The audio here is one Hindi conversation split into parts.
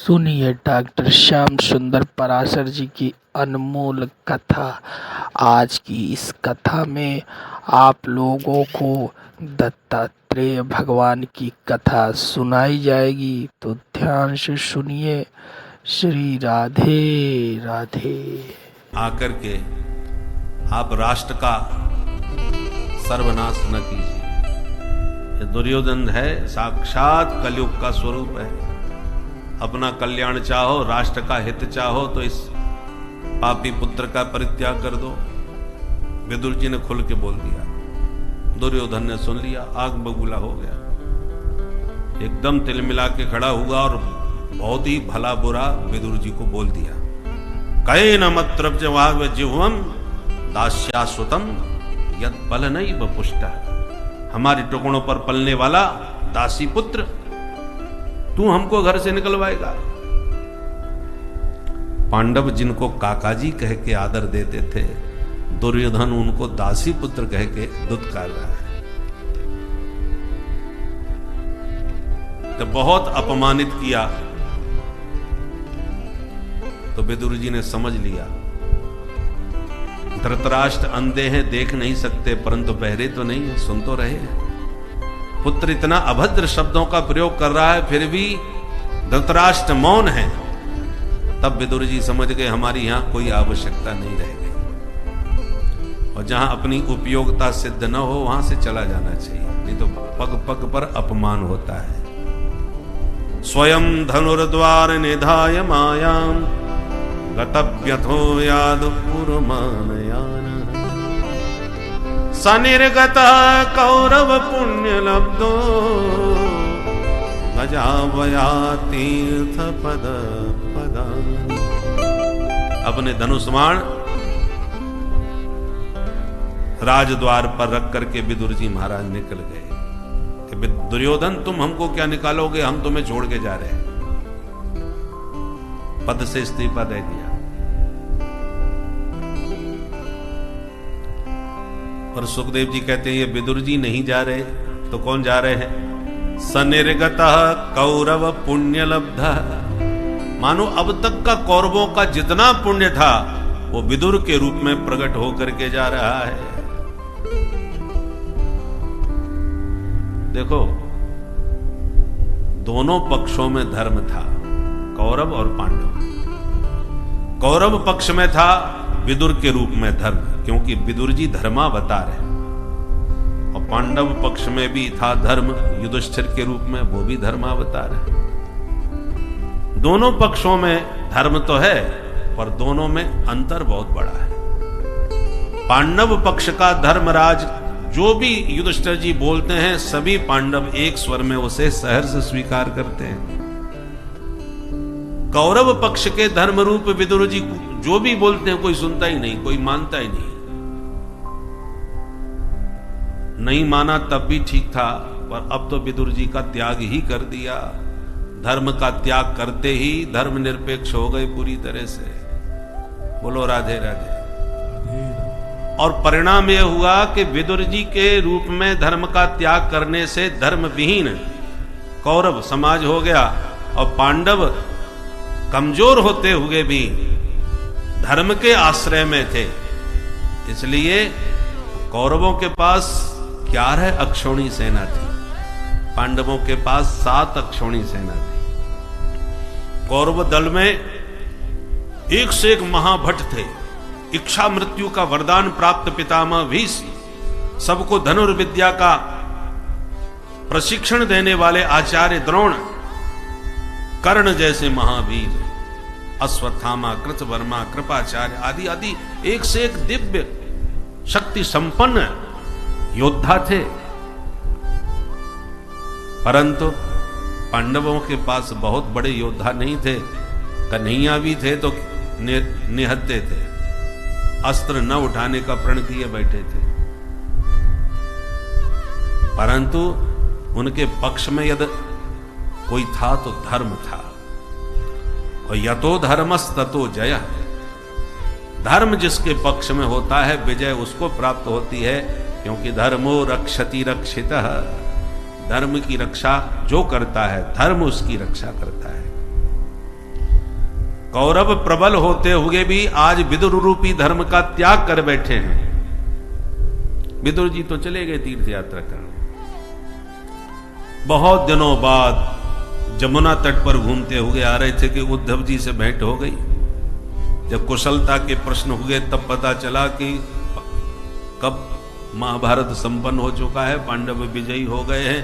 सुनिए डॉक्टर श्याम सुंदर पराशर जी की अनमोल कथा। आज की इस कथा में आप लोगों को दत्तात्रेय भगवान की कथा सुनाई जाएगी, तो ध्यान से सुनिए। श्री राधे राधे। आकर के आप राष्ट्र का सर्वनाश न कीजिए। ये दुर्योधन है, साक्षात कलयुग का स्वरूप है। अपना कल्याण चाहो, राष्ट्र का हित चाहो तो इस पापी पुत्र का परित्याग कर दो। विदुर जी ने खुल के बोल दिया। दुर्योधन ने सुन लिया, आग बबूला हो गया, एकदम तिलमिला के खड़ा हुआ और बहुत ही भला बुरा विदुर जी को बोल दिया। कहे न मत्रब्ज जिह्वम दास्याश्वतम यद बल नहीं बपुष्ट। हमारे टुकड़ों पर पलने वाला दासी पुत्र, तू हमको घर से निकलवाएगा। पांडव जिनको काकाजी कह के आदर देते थे, दुर्योधन उनको दासी पुत्र कह के दुत्कार रहा है। जब बहुत अपमानित किया तो विदुर जी ने समझ लिया, धृतराष्ट्र अंधे हैं, देख नहीं सकते, परंतु बहरे तो नहीं है, सुन तो रहे हैं। पुत्र इतना अभद्र शब्दों का प्रयोग कर रहा है, फिर भी धृतराष्ट्र मौन है। तब विदुर जी समझ गए हमारी यहां कोई आवश्यकता नहीं रह गई, और जहां अपनी उपयोगिता सिद्ध न हो वहां से चला जाना चाहिए, नहीं तो पग पग पर अपमान होता है। स्वयं धनुर्द्वार निधाय मायाम गतव्यथो याद पुरमानयान सनिर्गतः कौरव पुण्य लब्धो गजावया तीर्थ पद पदा। अपने धनुष्मान राजद्वार पर रख करके विदुर जी महाराज निकल गए कि दुर्योधन तुम हमको क्या निकालोगे, हम तुम्हें छोड़ के जा रहे हैं। पद से इस्तीफा दे दिया। और सुखदेव जी कहते हैं ये विदुर जी नहीं जा रहे तो कौन जा रहे हैं? सनिर्गतः कौरव पुण्य लब्धा। मानो अब तक का कौरवों का जितना पुण्य था वो विदुर के रूप में प्रकट होकर के जा रहा है। देखो, दोनों पक्षों में धर्म था, कौरव और पांडव। कौरव पक्ष में था विदुर के रूप में धर्म, क्योंकि विदुर जी धर्मावतार है, और पांडव पक्ष में भी था धर्म, युधिष्ठिर के रूप में, वो भी धर्मावतार है। दोनों पक्षों में धर्म तो है, पर दोनों में अंतर बहुत बड़ा है। पांडव पक्ष का धर्मराज जो भी युधिष्ठिर जी बोलते हैं, सभी पांडव एक स्वर में उसे सहर्ष स्वीकार करते हैं। कौरव पक्ष के धर्म रूप विदुर जी जो भी बोलते हैं कोई सुनता ही नहीं, कोई मानता ही नहीं। नहीं माना तब भी ठीक था, पर अब तो विदुर जी का त्याग ही कर दिया। धर्म का त्याग करते ही धर्म निरपेक्ष हो गए पूरी तरह से। बोलो राधे राधे। और परिणाम यह हुआ कि विदुर जी के रूप में धर्म का त्याग करने से धर्म विहीन कौरव समाज हो गया, और पांडव कमजोर होते हुए भी धर्म के आश्रय में थे। इसलिए कौरवों के पास 11 अक्षौणी सेना थी, पांडवों के पास 7 अक्षौणी सेना थी। कौरव दल में एक से एक महाभट थे। इच्छा मृत्यु का वरदान प्राप्त पितामह भीष्म, सबको धनुर्विद्या का प्रशिक्षण देने वाले आचार्य द्रोण, कर्ण जैसे महावीर, अश्वत्थामा, कृतवर्मा, कृपाचार्य आदि आदि एक से एक दिव्य शक्ति संपन्न योद्धा थे। परंतु पांडवों के पास बहुत बड़े योद्धा नहीं थे। कन्हैया भी थे तो निहत्ते थे, अस्त्र न उठाने का प्रण किए बैठे थे। परंतु उनके पक्ष में यदि कोई था तो धर्म था, और यतो धर्मस् ततो जय। धर्म जिसके पक्ष में होता है विजय उसको प्राप्त होती है, क्योंकि धर्मो रक्षति रक्षितः। धर्म की रक्षा जो करता है, धर्म उसकी रक्षा करता है। कौरव प्रबल होते हुए भी आज विदुर रूपी धर्म का त्याग कर बैठे हैं। विदुर जी तो चले गए तीर्थ यात्रा करने। बहुत दिनों बाद जमुना तट पर घूमते हुए आ रहे थे कि उद्धव जी से भेंट हो गई। जब कुशलता के प्रश्न हुए तब पता चला कि कब महाभारत संपन्न हो चुका है, पांडव विजयी हो गए हैं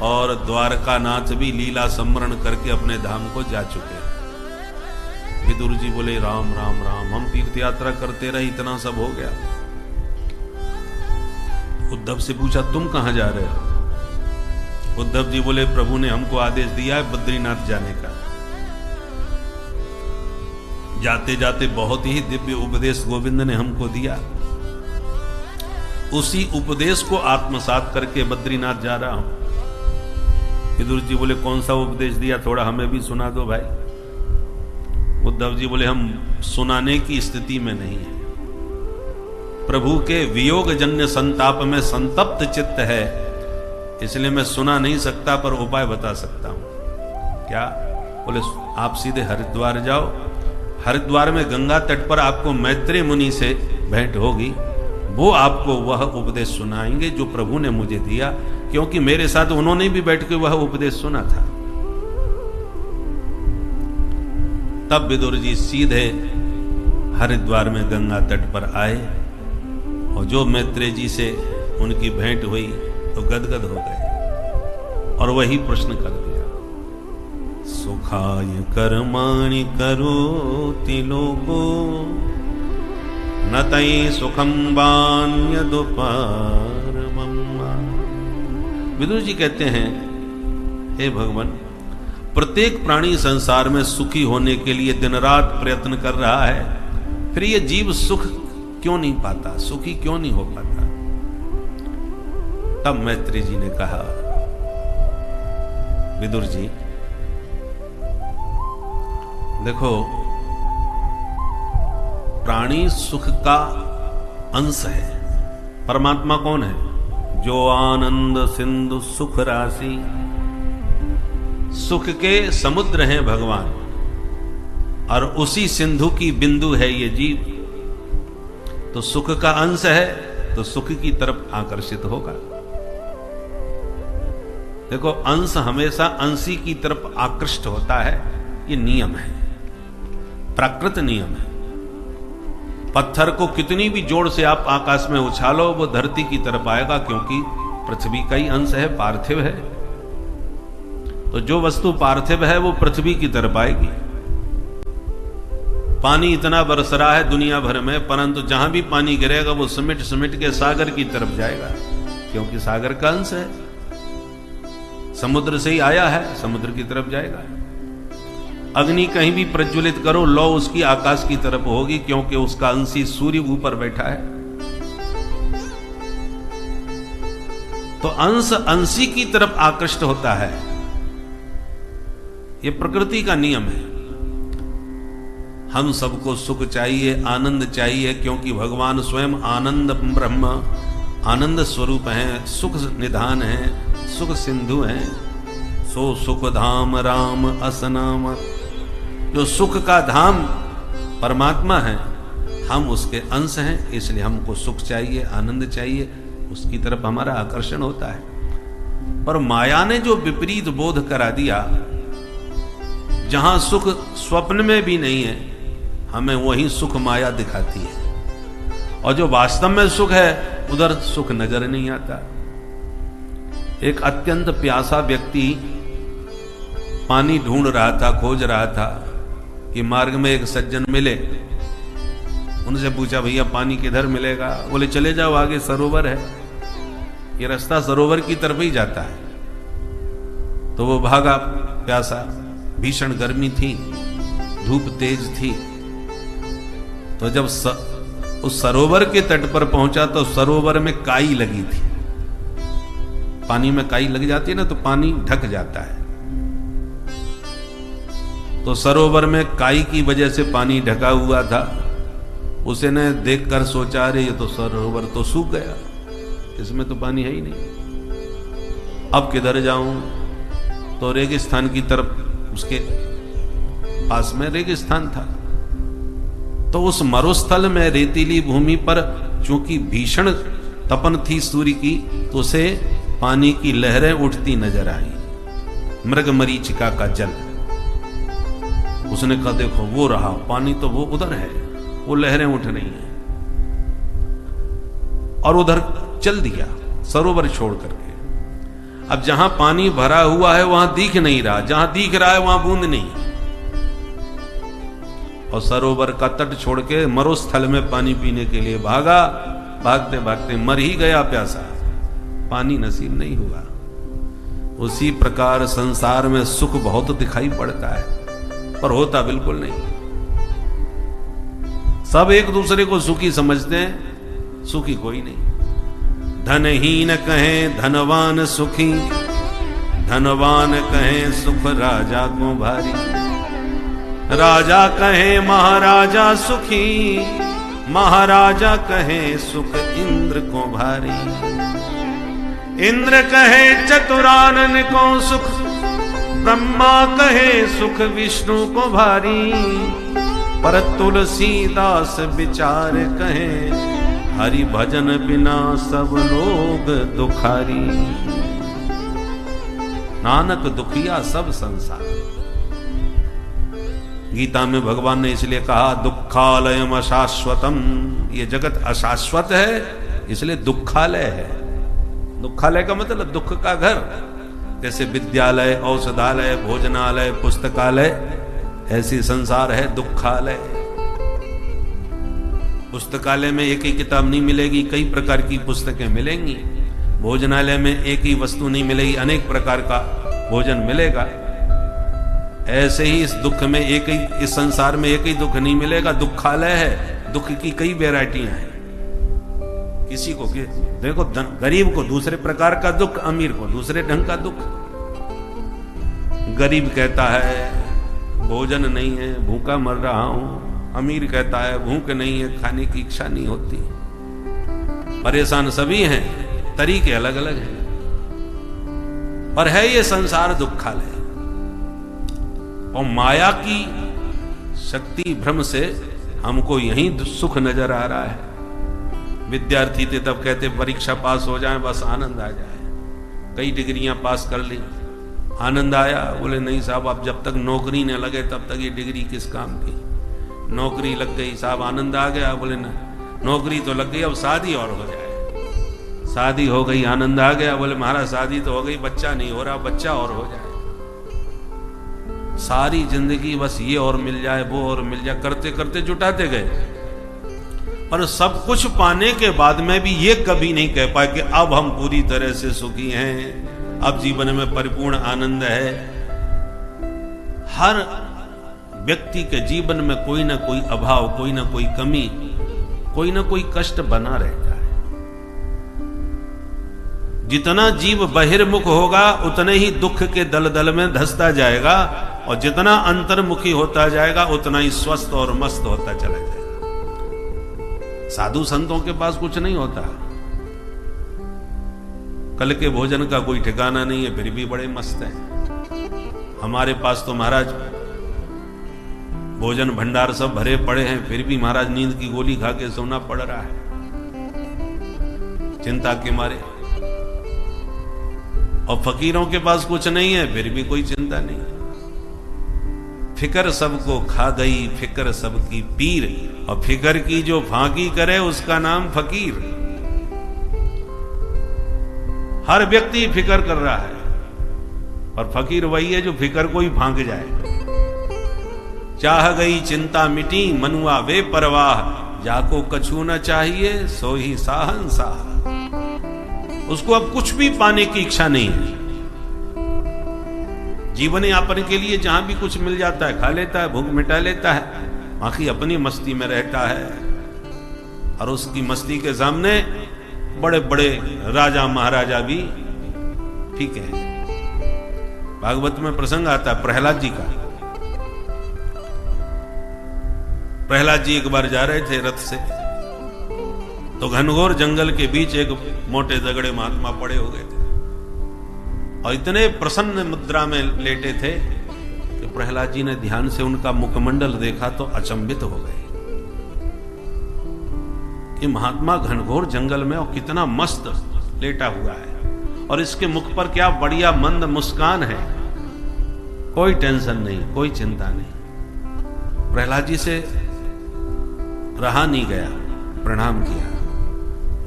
और द्वारका नाथ भी लीला सम्मरण करके अपने धाम को जा चुके हैं। विदुर जी बोले राम राम राम, हम तीर्थ यात्रा करते रहे, इतना सब हो गया। उद्धव से पूछा तुम कहां जा रहे हो? उद्धव जी बोले प्रभु ने हमको आदेश दिया है बद्रीनाथ जाने का। जाते जाते बहुत ही दिव्य उपदेश गोविंद ने हमको दिया, उसी उपदेश को आत्मसात करके बद्रीनाथ जा रहा हूं। विदुर जी बोले कौन सा उपदेश दिया, थोड़ा हमें भी सुना दो भाई। उद्धव जी बोले हम सुनाने की स्थिति में नहीं है, प्रभु के वियोग जन्य संताप में संतप्त चित्त है, इसलिए मैं सुना नहीं सकता, पर उपाय बता सकता हूं। क्या? बोले आप सीधे हरिद्वार जाओ, हरिद्वार में गंगा तट पर आपको मैत्रेय मुनि से भेंट होगी, वो आपको वह उपदेश सुनाएंगे जो प्रभु ने मुझे दिया, क्योंकि मेरे साथ उन्होंने भी बैठ के वह उपदेश सुना था। तब विदुर जी सीधे हरिद्वार में गंगा तट पर आए और जो मैत्रेय जी से उनकी भेंट हुई तो गदगद हो गए और वही प्रश्न कर दिया, सुखाय कर्माणि करोति लोको न तई सुखम वान्यदुपारमम्। विदुर जी कहते हैं हे भगवान, प्रत्येक प्राणी संसार में सुखी होने के लिए दिन रात प्रयत्न कर रहा है, फिर ये जीव सुख क्यों नहीं पाता, सुखी क्यों नहीं हो पाता? तब मैत्रेय जी ने कहा, विदुर जी देखो, प्राणी सुख का अंश है। परमात्मा कौन है? जो आनंद सिंधु सुख राशि, सुख के समुद्र हैं भगवान, और उसी सिंधु की बिंदु है ये जीव। तो सुख का अंश है तो सुख की तरफ आकर्षित होगा। देखो, अंश हमेशा अंशी की तरफ आकृष्ट होता है, ये नियम है, प्राकृत नियम है। पत्थर को कितनी भी जोर से आप आकाश में उछालो वो धरती की तरफ आएगा, क्योंकि पृथ्वी का ही अंश है, पार्थिव है। तो जो वस्तु पार्थिव है वो पृथ्वी की तरफ आएगी। पानी इतना बरस रहा है दुनिया भर में, परंतु जहां भी पानी गिरेगा वो सिमट सिमट के सागर की तरफ जाएगा, क्योंकि सागर का अंश है। समुद्र से ही आया है, समुद्र की तरफ जाएगा। अग्नि कहीं भी प्रज्वलित करो, लौ उसकी आकाश की तरफ होगी, क्योंकि उसका अंशी सूर्य ऊपर बैठा है। तो अंश अंशी की तरफ आकृष्ट होता है, यह प्रकृति का नियम है। हम सबको सुख चाहिए, आनंद चाहिए, क्योंकि भगवान स्वयं आनंद ब्रह्म, आनंद स्वरूप हैं, सुख निधान हैं, सुख सिंधु हैं। सो सुख धाम राम असनाम, जो सुख का धाम परमात्मा है, हम उसके अंश हैं, इसलिए हमको सुख चाहिए, आनंद चाहिए, उसकी तरफ हमारा आकर्षण होता है। पर माया ने जो विपरीत बोध करा दिया, जहां सुख स्वप्न में भी नहीं है, हमें वही सुख माया दिखाती है, और जो वास्तव में सुख है उधर सुख नजर नहीं आता। एक अत्यंत प्यासा व्यक्ति पानी ढूंढ रहा था, खोज रहा था, कि मार्ग में एक सज्जन मिले। उनसे पूछा भैया पानी किधर मिलेगा? बोले चले जाओ, आगे सरोवर है, ये रास्ता सरोवर की तरफ ही जाता है। तो वो भागा प्यासा, भीषण गर्मी थी, धूप तेज थी। तो जब उस सरोवर के तट पर पहुंचा तो सरोवर में काई लगी थी। पानी में काई लग जाती है ना, तो पानी ढक जाता है। तो सरोवर में काई की वजह से पानी ढका हुआ था। उसने देखकर सोचा, अरे ये तो सरोवर तो सूख गया, इसमें तो पानी है ही नहीं, अब किधर जाऊं? तो रेगिस्तान की तरफ, उसके पास में रेगिस्तान था, तो उस मरुस्थल में रेतीली भूमि पर चूंकि भीषण तपन थी सूर्य की, तो उसे पानी की लहरें उठती नजर आई, मृग मरीचिका का जल। उसने कहा देखो वो रहा पानी, तो वो उधर है, वो लहरें उठ रही हैं, और उधर चल दिया सरोवर छोड़ करके। अब जहां पानी भरा हुआ है वहां दिख नहीं रहा, जहां दिख रहा है वहां बूंद नहीं, और सरोवर का तट छोड़ के मरुस्थल में पानी पीने के लिए भागा। भागते भागते मर ही गया प्यासा, पानी नसीब नहीं हुआ। उसी प्रकार संसार में सुख बहुत दिखाई पड़ता है, पर होता बिल्कुल नहीं। सब एक दूसरे को सुखी समझते हैं, सुखी कोई नहीं। धनहीन कहें धनवान सुखी, धनवान कहें सुख राजा को भारी, राजा कहें महाराजा सुखी, महाराजा कहें सुख इंद्र को भारी, इंद्र कहे चतुरानन को सुख, ब्रह्मा कहे सुख विष्णु को भारी, पर तुलसीदास विचार कहे हरि भजन बिना सब लोग दुखारी। नानक दुखिया सब संसार। गीता में भगवान ने इसलिए कहा दुखालयम अशाश्वतम, ये जगत अशाश्वत है इसलिए दुखालय है। दुखालय का मतलब दुख का घर, जैसे विद्यालय, औषधालय, भोजनालय, पुस्तकालय, ऐसी संसार है दुखालय। पुस्तकालय में एक ही किताब नहीं मिलेगी, कई प्रकार की पुस्तकें मिलेंगी। भोजनालय में एक ही वस्तु नहीं मिलेगी, अनेक प्रकार का भोजन मिलेगा। ऐसे ही इस दुख में एक ही, इस संसार में एक ही दुख नहीं मिलेगा, दुखालय है। दुख की कई वैरायटियां हैं। किसी को देखो गरीब को दूसरे प्रकार का दुख, अमीर को दूसरे ढंग का दुख। गरीब कहता है भोजन नहीं है, भूखा मर रहा हूं। अमीर कहता है भूख नहीं है, खाने की इच्छा नहीं होती। परेशान सभी हैं, तरीके अलग अलग हैं, पर है ये संसार दुखालय। और माया की शक्ति भ्रम से हमको यही सुख नजर आ रहा है। विद्यार्थी थे तब कहते परीक्षा पास हो जाए बस आनंद आ जाए। कई डिग्रियां पास कर ली, आनंद आया। बोले नहीं साहब, अब जब तक नौकरी न लगे तब तक ये डिग्री किस काम की। नौकरी लग गई साहब, आनंद आ गया। बोले ना, नौकरी तो लग गई, अब शादी और हो जाए। शादी हो गई, आनंद आ गया। बोले महाराज शादी तो हो गई, बच्चा नहीं हो रहा, बच्चा और हो जाए। सारी जिंदगी बस ये और मिल जाए, वो और मिल जाए, करते करते जुटाते गए। और सब कुछ पाने के बाद में भी ये कभी नहीं कह पाए कि अब हम पूरी तरह से सुखी हैं, अब जीवन में परिपूर्ण आनंद है। हर व्यक्ति के जीवन में कोई ना कोई अभाव, कोई ना कोई कमी, कोई ना कोई कष्ट बना रहता है। जितना जीव बहिर्मुख होगा उतने ही दुख के दलदल में धंसता जाएगा, और जितना अंतर्मुखी होता जाएगा उतना ही स्वस्थ और मस्त होता चला जाएगा। साधु संतों के पास कुछ नहीं होता, कल के भोजन का कोई ठिकाना नहीं है, फिर भी बड़े मस्त हैं। हमारे पास तो महाराज भोजन भंडार सब भरे पड़े हैं, फिर भी महाराज नींद की गोली खा के सोना पड़ रहा है चिंता के मारे। और फकीरों के पास कुछ नहीं है, फिर भी कोई चिंता नहीं। फिकर सबको खा गई, फिकर सबकी पीर, और फिकर की जो फांकी करे उसका नाम फकीर। हर व्यक्ति फिकर कर रहा है, और फकीर वही है जो फिकर को ही भांग जाए। चाह गई चिंता मिटी, मनुआ वे परवाह, जाको कछु न चाहिए सो ही साहंसाह। उसको अब कुछ भी पाने की इच्छा नहीं है। जीवन यापन के लिए जहां भी कुछ मिल जाता है खा लेता है, भूख मिटा लेता है, बाकी अपनी मस्ती में रहता है। और उसकी मस्ती के सामने बड़े बड़े राजा महाराजा भी ठीक है। भागवत में प्रसंग आता है प्रहलाद जी का। प्रहलाद जी एक बार जा रहे थे रथ से, तो घनघोर जंगल के बीच एक मोटे दगड़े महात्मा पड़े हो गए थे, और इतने प्रसन्न मुद्रा में लेटे थे कि प्रहलाद जी ने ध्यान से उनका मुखमंडल देखा तो अचंभित हो गए। कि महात्मा घनघोर जंगल में और कितना मस्त लेटा हुआ है और इसके मुख पर क्या बढ़िया मंद मुस्कान है, कोई टेंशन नहीं, कोई चिंता नहीं। प्रहलाद जी से रहा नहीं गया, प्रणाम किया,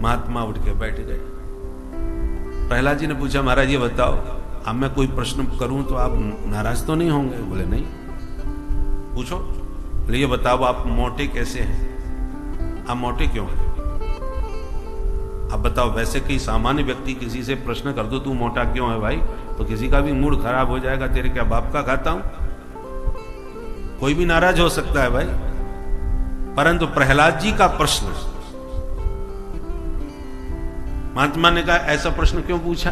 महात्मा उठ के बैठ गए। प्रहलाद जी ने पूछा, महाराज ये बताओ, अब मैं कोई प्रश्न करूं तो आप नाराज तो नहीं होंगे? बोले नहीं। पूछो। बोले ये बताओ, आप मोटे कैसे हैं? आप मोटे क्यों हैं? अब बताओ, वैसे कोई सामान्य व्यक्ति किसी से प्रश्न कर दो, तू मोटा क्यों है भाई, तो किसी का भी मूड खराब हो जाएगा, तेरे क्या बाप का खाता हूं? कोई भी नाराज हो सकता है भाई। परंतु प्रहलाद जी का प्रश्न, महात्मा ने कहा ऐसा प्रश्न क्यों पूछा,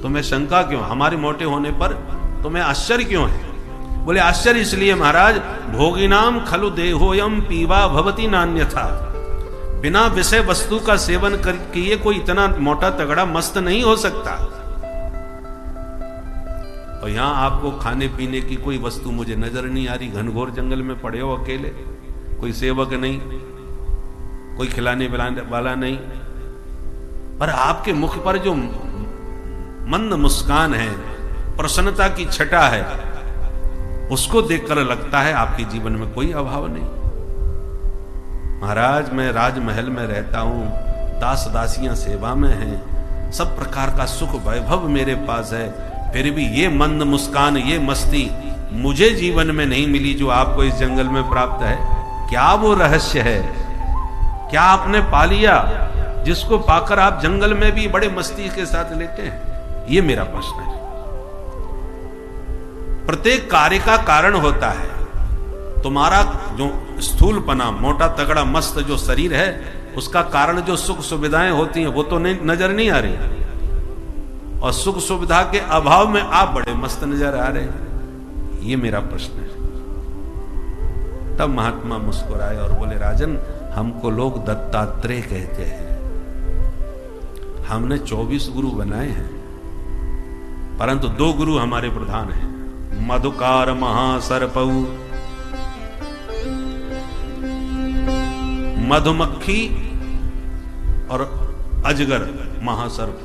तुम्हें शंका क्यों, हमारे मोटे होने पर तुम्हें आश्चर्य क्यों है? बोले आश्चर्य इसलिए महाराज, भोगिनाम खलु देहोयम पीवा भवति नान्यथा, बिना विषय वस्तु का सेवन करके कोई इतना मोटा तगड़ा मस्त नहीं हो सकता। और यहां आपको खाने पीने की कोई वस्तु मुझे नजर नहीं आ रही, घनघोर जंगल में पड़े हो अकेले, कोई सेवक नहीं, कोई खिलाने पिलाने वाला नहीं, पर आपके मुख पर जो मंद मुस्कान है, प्रसन्नता की छटा है, उसको देखकर लगता है आपके जीवन में कोई अभाव नहीं। महाराज मैं राजमहल में रहता हूं, दास दासियां सेवा में हैं, सब प्रकार का सुख वैभव मेरे पास है, फिर भी ये मंद मुस्कान, ये मस्ती मुझे जीवन में नहीं मिली जो आपको इस जंगल में प्राप्त है। क्या वो रहस्य है, क्या आपने पा लिया जिसको पाकर आप जंगल में भी बड़े मस्ती के साथ लेते हैं? ये मेरा प्रश्न है। प्रत्येक कार्य का कारण होता है। तुम्हारा जो स्थूलपना, मोटा तगड़ा मस्त जो शरीर है, उसका कारण जो सुख सुविधाएं होती हैं वो तो नहीं, नजर नहीं आ रही, और सुख सुविधा के अभाव में आप बड़े मस्त नजर आ रहे हैं। ये मेरा प्रश्न है। तब महात्मा मुस्कुराए और बोले, राजन हमको लोग दत्तात्रेय कहते हैं, हमने 24 गुरु बनाए हैं, परंतु 2 गुरु हमारे प्रधान हैं, मधुकार महासर्पऊ, मधुमक्खी और अजगर महासर्प,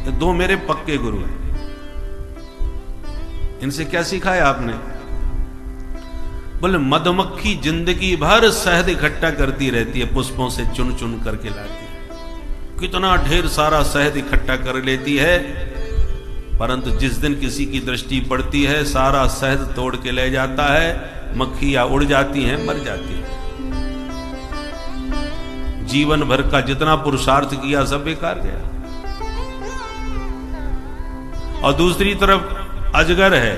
ये 2 मेरे पक्के गुरु हैं। इनसे क्या सीखा है आपने? बोले मधुमक्खी जिंदगी भर शहद इकट्ठा करती रहती है, पुष्पों से चुन चुन करके लाती है, कितना ढेर सारा शहद इकट्ठा कर लेती है, परंतु जिस दिन किसी की दृष्टि पड़ती है सारा शहद तोड़ के ले जाता है, मक्खियां उड़ जाती हैं, मर जाती हैं। जीवन भर का जितना पुरुषार्थ किया सब बेकार गया। और दूसरी तरफ अजगर है,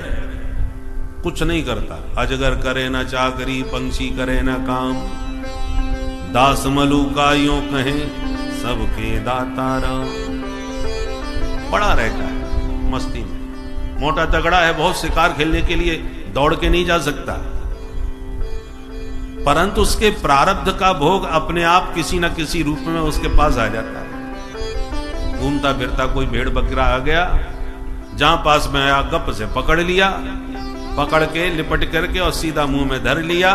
कुछ नहीं करता, अजगर करे ना चाकरी, पंछी करे ना काम, दास मलूका यूं कहें सबके दातारा, पड़ा रहता है मस्ती में। मोटा तगड़ा है, बहुत शिकार खेलने के लिए दौड़ के नहीं जा सकता, परंतु उसके प्रारब्ध का भोग अपने आप किसी न किसी रूप में उसके पास आ जाता है। घूमता फिरता कोई भेड़ बकरा आ गया, जहां पास में आया गप से पकड़ लिया, पकड़ के लिपट करके और सीधा मुंह में धर लिया।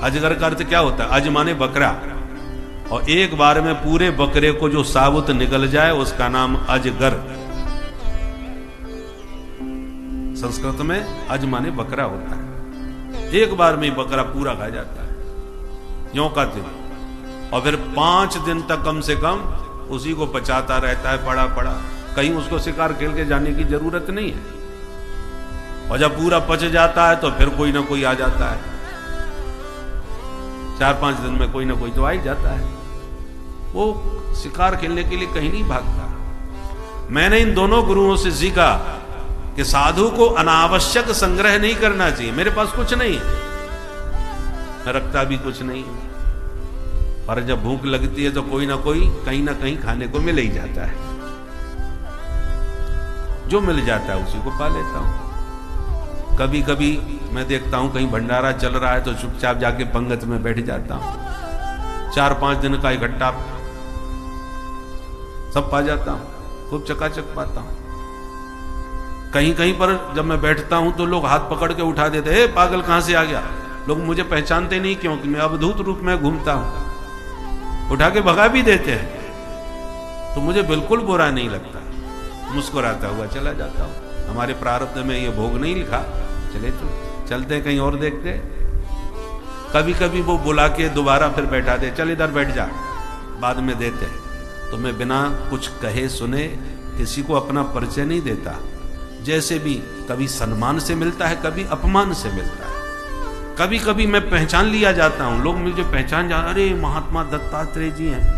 अजगर का अर्थ क्या होता है? अज माने बकरा, और एक बार में पूरे बकरे को जो साबुत निकल जाए उसका नाम अजगर। संस्कृत में अज माने बकरा होता है, एक बार में बकरा पूरा खा जाता है, यों का दिन। और फिर 5 दिन तक कम से कम उसी को पचाता रहता है, पड़ा पड़ा, कहीं उसको शिकार खेल के जाने की जरूरत नहीं है। और जब पूरा पच जाता है तो फिर कोई ना कोई आ जाता है, 4-5 दिन में कोई ना कोई तो आ ही जाता है, वो शिकार खेलने के लिए कहीं नहीं भागता। मैंने इन दोनों गुरुओं से सीखा कि साधु को अनावश्यक संग्रह नहीं करना चाहिए। मेरे पास कुछ नहीं है, मैं रखता भी कुछ नहीं, पर जब भूख लगती है तो कोई ना कोई कहीं ना कहीं खाने को मिल ही जाता है, जो मिल जाता है उसी को पा लेता हूं। कभी कभी मैं देखता हूं कहीं भंडारा चल रहा है तो चुपचाप जाके पंगत में बैठ जाता हूं, 4-5 दिन का इकट्ठा सब पा जाता हूं, खूब चकाचक पाता हूं। कहीं कहीं पर जब मैं बैठता हूं तो लोग हाथ पकड़ के उठा देते हैं, पागल कहां से आ गया। लोग मुझे पहचानते नहीं क्योंकि मैं अवधूत रूप में घूमता हूं, उठा के भगा भी देते हैं, तो मुझे बिल्कुल बुरा नहीं लगता, मुस्कुराता हुआ चला जाता हूं। हमारे प्रारब्ध में ये भोग नहीं लिखा, चले तो चलते हैं कहीं और देखते। कभी कभी वो बुला के दोबारा फिर बैठा दे, चल इधर बैठ जा, बाद में देते हैं। तो मैं बिना कुछ कहे सुने किसी को अपना परिचय नहीं देता। जैसे भी कभी सम्मान से मिलता है, कभी अपमान से मिलता है। कभी कभी मैं पहचान लिया जाता हूं, लोग मुझे पहचान जा, अरे महात्मा दत्तात्रेय जी हैं।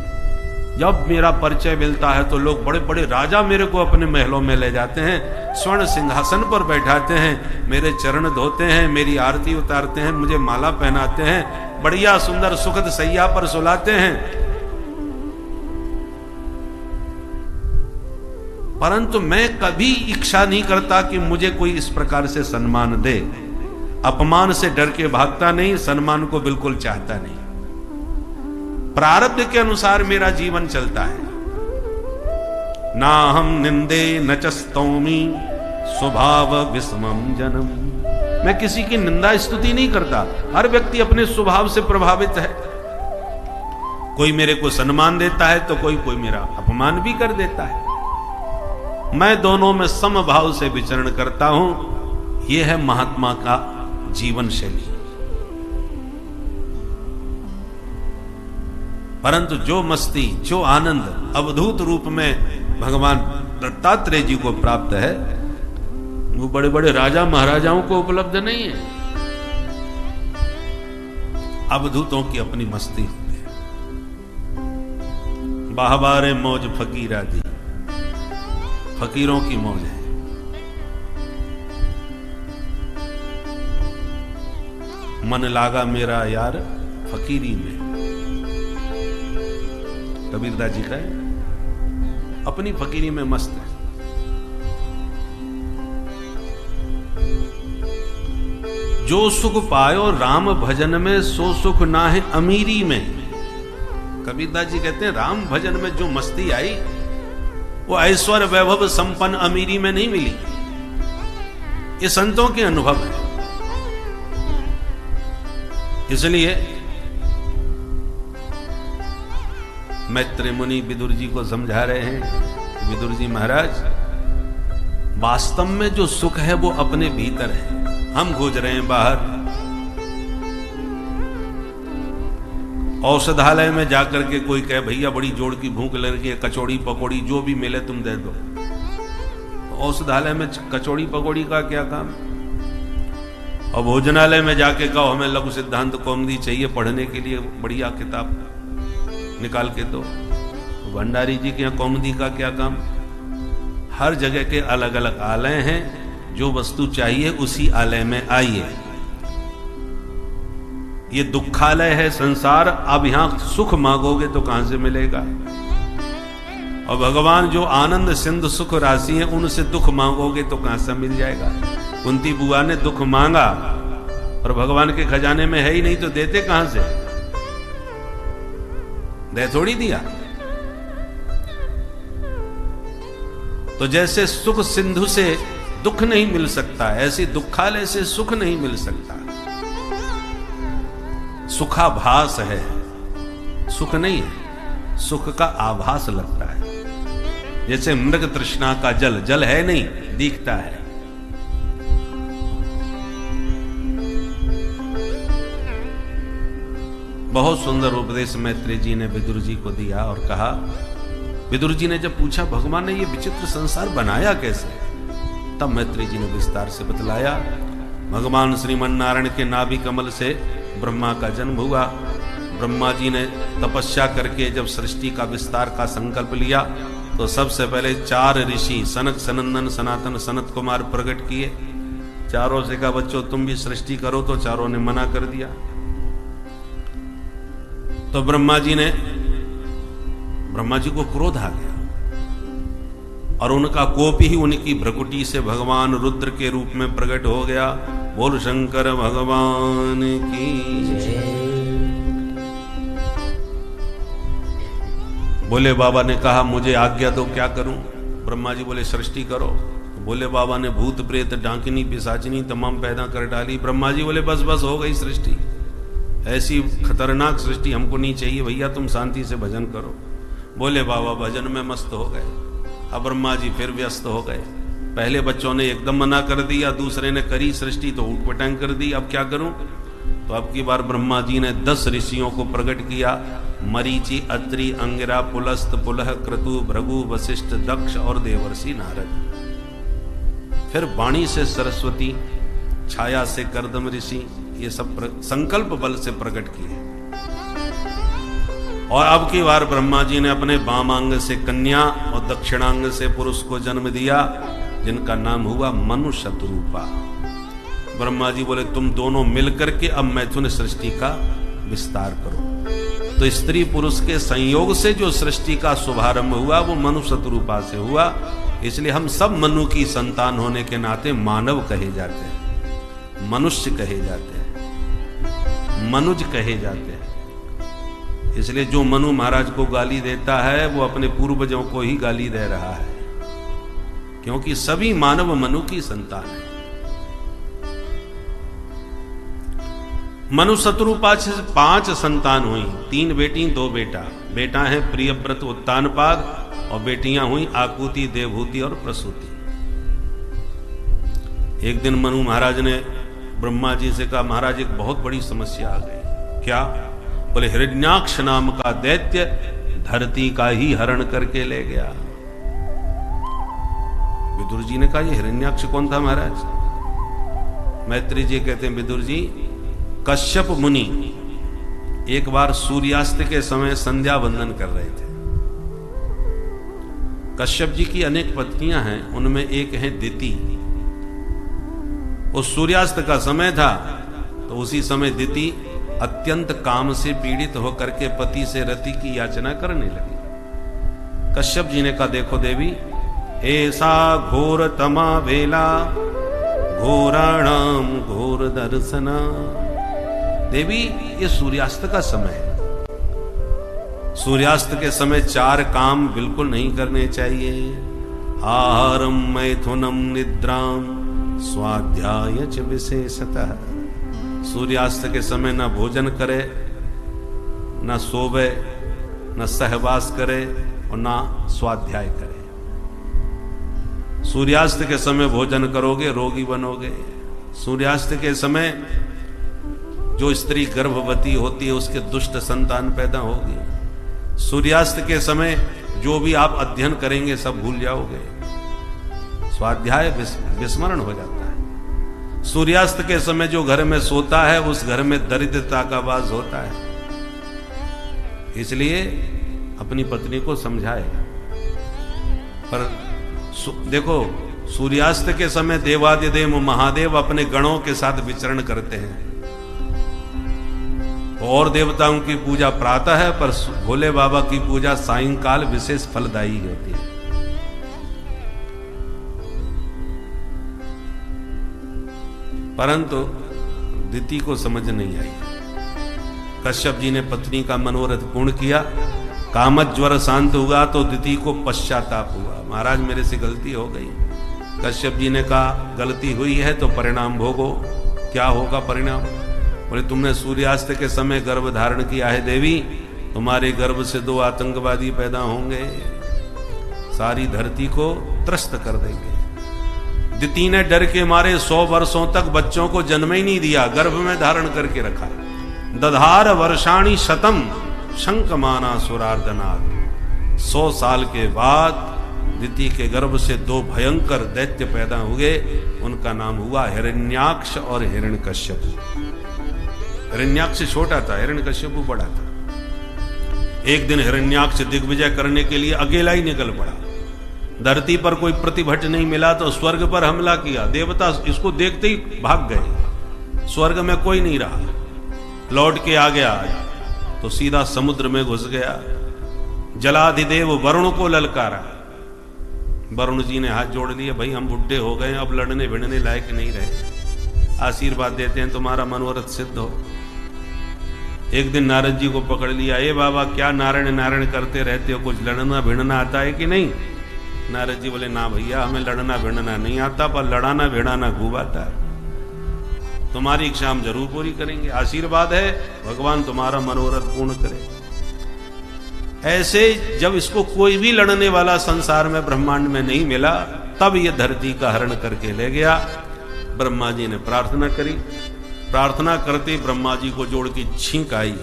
जब मेरा परिचय मिलता है तो लोग बड़े बड़े राजा मेरे को अपने महलों में ले जाते हैं, स्वर्ण सिंहासन पर बैठाते हैं, मेरे चरण धोते हैं, मेरी आरती उतारते हैं, मुझे माला पहनाते हैं, बढ़िया सुंदर सुखद सैया पर सुलाते हैं। परंतु मैं कभी इच्छा नहीं करता कि मुझे कोई इस प्रकार से सम्मान दे। अपमान से डर के भागता नहीं, सम्मान को बिल्कुल चाहता नहीं। प्रारब्ध के अनुसार मेरा जीवन चलता है। ना हम निंदे न च स्तौमि स्वभाव विषमम जनम। मैं किसी की निंदा स्तुति नहीं करता। हर व्यक्ति अपने स्वभाव से प्रभावित है। कोई मेरे को सम्मान देता है तो कोई मेरा अपमान भी कर देता है। मैं दोनों में समभाव से विचरण करता हूं। यह है महात्मा का जीवन शैली। परंतु जो मस्ती, जो आनंद अवधूत रूप में भगवान दत्तात्रेय जी को प्राप्त है, वो बड़े बड़े राजा महाराजाओं को उपलब्ध नहीं है। अवधूतों की अपनी मस्ती होती है। बाहबारे मौज फकीरा दी, फकीरों की मौज है। मन लागा मेरा यार फकीरी में, कबीरदास जी का है। अपनी फकीरी में मस्त है। जो सुख पायो राम भजन में, सो सुख ना है अमीरी में। कबीरदास जी कहते हैं राम भजन में जो मस्ती आई, वो ऐश्वर्य वैभव संपन्न अमीरी में नहीं मिली। ये संतों के अनुभव है। इसलिए मैत्रेय मुनि विदुर जी को समझा रहे हैं, विदुर जी महाराज, वास्तव में जो सुख है वो अपने भीतर है। हम खोज रहे हैं बाहर। औषधालय में जाकर के कोई कहे भैया बड़ी जोड़ की भूख लग रही है, कचौड़ी पकौड़ी जो भी मिले तुम दे दो। औषधालय में कचौड़ी पकौड़ी का क्या काम? और भोजनालय में जाके कहो हमें लघु सिद्धांत कौमुदी चाहिए पढ़ने के लिए, बढ़िया किताब निकाल के दो। भंडारी जी के यहाँ कौमुदी का क्या काम? हर जगह के अलग अलग आलय हैं, जो वस्तु चाहिए उसी आलय में आइए। ये दुखालय है संसार। अब यहां सुख मांगोगे तो कहां से मिलेगा? और भगवान जो आनंद सिंधु सुख राशि है, उनसे दुख मांगोगे तो कहां से मिल जाएगा? कुंती बुआ ने दुख मांगा और भगवान के खजाने में है ही नहीं, तो देते कहां से? दे थोड़ी दिया। तो जैसे सुख सिंधु से दुख नहीं मिल सकता, ऐसी दुखालय से सुख नहीं मिल सकता। सुखाभास है, सुख नहीं है, सुख का आभास लगता है। जैसे मृग तृष्णा का जल, जल है नहीं, दिखता है। बहुत सुंदर उपदेश मैत्रेय जी ने विदुर जी को दिया और कहा, विदुर जी ने जब पूछा भगवान ने ये विचित्र संसार बनाया कैसे, तब मैत्रेय जी ने विस्तार से बतलाया। भगवान श्रीमन नारायण के नाभि कमल से ब्रह्मा का जन्म हुआ। ब्रह्मा जी ने तपस्या करके जब सृष्टि का विस्तार का संकल्प लिया, तो सबसे पहले 4 ऋषि सनक, सनंदन, सनातन, सनत कुमार प्रकट किए। चारों से कहा बच्चों तुम भी सृष्टि करो, तो चारों ने मना कर दिया। तो ब्रह्मा जी को क्रोध आ गया और उनका कोप ही उनकी भ्रकुटी से भगवान रुद्र के रूप में प्रकट हो गया। बोल शंकर भगवान की जय। बोले बाबा ने कहा मुझे आज्ञा दो, क्या करूं? ब्रह्मा जी बोले सृष्टि करो। बोले बाबा ने भूत प्रेत डांकिनी पिशाचिनी तमाम पैदा कर डाली। ब्रह्मा जी बोले बस बस हो गई सृष्टि। ऐसी खतरनाक सृष्टि हमको नहीं चाहिए भैया, तुम शांति से भजन करो। बोले बाबा भजन में मस्त हो गए। अब ब्रह्मा जी फिर व्यस्त हो गए। पहले बच्चों ने एकदम मना कर दिया, दूसरे ने करी सृष्टि तो ऊटपटांग कर दी, अब क्या करूं? तो अब की बार ब्रह्मा जी ने 10 ऋषियों को प्रकट किया, मरीचि, अत्रि, अंगिरा, पुलस्त, पुलह, क्रतु, भृगु, वशिष्ठ, दक्ष और देवर्षि नारद। फिर वाणी से सरस्वती, छाया से कर्दम ऋषि, ये सब संकल्प बल से प्रकट किए। और अब की बार ब्रह्मा जी ने अपने वामांग से कन्या और दक्षिणांग से पुरुष को जन्म दिया, जिनका नाम हुआ मनु शतरूपा। ब्रह्मा जी बोले तुम दोनों मिलकर के अब मैथुन सृष्टि का विस्तार करो। तो स्त्री पुरुष के संयोग से जो सृष्टि का शुभारंभ हुआ वो मनु शतरूपा से हुआ। इसलिए हम सब मनु की संतान होने के नाते मानव कहे जाते हैं, मनुष्य कहे जाते हैं, मनुज कहे जाते हैं। इसलिए जो मनु महाराज को गाली देता है वो अपने पूर्वजों को ही गाली दे रहा है, क्योंकि सभी मानव मनु की संतान है। मनु शतरूपा से 5 संतान हुई, 3 बेटी 2 बेटा। बेटा है प्रियव्रत उत्तानपाद और बेटियां हुई आकुति, देवहूति और प्रसूति। एक दिन मनु महाराज ने ब्रह्मा जी से कहा महाराज एक बहुत बड़ी समस्या आ गई। क्या? बोले हिरण्याक्ष नाम का दैत्य धरती का ही हरण करके ले गया। विदुर जी ने कहा ये हिरण्याक्ष कौन था महाराज? मैत्री जी कहते हैं विदुर जी, कश्यप मुनि एक बार सूर्यास्त के समय संध्या वंदन कर रहे थे। कश्यप जी की अनेक पत्नियां हैं, उनमें एक है दिति। उस सूर्यास्त का समय था तो उसी समय दिति अत्यंत काम से पीड़ित होकर के पति से रति की याचना करने लगी। कश्यप जी ने कहा देखो देवी, ऐसा घोर तमा वेला घोराणाम घोर दर्शना। देवी ये सूर्यास्त का समय है, सूर्यास्त के समय 4 काम बिल्कुल नहीं करने चाहिए। आहारम मैथुनम निद्राम स्वाध्याय च विशेषतः। सूर्यास्त के समय ना भोजन करे, ना सोवे, ना सहवास करे और ना स्वाध्याय करे। सूर्यास्त के समय भोजन करोगे रोगी बनोगे। सूर्यास्त के समय जो स्त्री गर्भवती होती है उसके दुष्ट संतान पैदा होगी। सूर्यास्त के समय जो भी आप अध्ययन करेंगे सब भूल जाओगे, स्वाध्याय विस्मरण हो जाता है। सूर्यास्त के समय जो घर में सोता है उस घर में दरिद्रता का वास होता है। इसलिए अपनी पत्नी को समझाए। पर देखो सूर्यास्त के समय देवादिदेव महादेव अपने गणों के साथ विचरण करते हैं। और देवताओं की पूजा प्रातः है, पर भोले बाबा की पूजा सायंकाल विशेष फलदायी होती है। परंतु दिति को समझ नहीं आई। कश्यप जी ने पत्नी का मनोरथ पूर्ण किया, कामज्वर शांत हुआ तो दिति को पश्चाताप हुआ, महाराज मेरे से गलती हो गई। कश्यप जी ने कहा गलती हुई है तो परिणाम भोगो। क्या होगा परिणाम? बोले तुमने सूर्यास्त के समय गर्भ धारण किया है देवी, तुम्हारे गर्भ से 2 आतंकवादी पैदा होंगे, सारी धरती को त्रस्त कर देंगे। दिति ने डर के मारे 100 वर्षों तक बच्चों को जन्म ही नहीं दिया, गर्भ में धारण करके रखा। दधार वर्षाणी शतम शंकमाना सुरार्दनाथ। 100 साल के बाद दिति के गर्भ से 2 भयंकर दैत्य पैदा हुए, उनका नाम हुआ हिरण्याक्ष और हिरण्यकश्यप। हिरण्याक्ष छोटा था, हिरण्यकश्यप बड़ा था। एक दिन हिरण्याक्ष दिग्विजय करने के लिए अकेला ही निकल पड़ा। धरती पर कोई प्रतिभट नहीं मिला तो स्वर्ग पर हमला किया। देवता इसको देखते ही भाग गए, स्वर्ग में कोई नहीं रहा। लौट के आ गया तो सीधा समुद्र में घुस गया। जलाधिदेव वरुण को ललकारा। वरुण जी ने हाथ जोड़ लिए, भाई हम बुढ़े हो गए, अब लड़ने भिड़ने लायक नहीं रहे, आशीर्वाद देते हैं तुम्हारा मनोरथ सिद्ध हो। एक दिन नारद जी को पकड़ लिया, ए बाबा क्या नारायण नारायण करते रहते हो, कुछ लड़ना भिड़ना आता है कि नहीं? नारद जी बोले ना भैया हमें लड़ना भिड़ना नहीं आता, पर लड़ाना भिड़ाना खूब आता है। तुम्हारी इच्छा हम जरूर पूरी करेंगे, आशीर्वाद है, भगवान तुम्हारा मनोरथ पूर्ण करे। ऐसे जब इसको कोई भी लड़ने वाला संसार में ब्रह्मांड में नहीं मिला, तब ये धरती का हरण करके ले गया। ब्रह्मा जी ने प्रार्थना करी, प्रार्थना करते ब्रह्मा जी को जोड़ की छींक आई,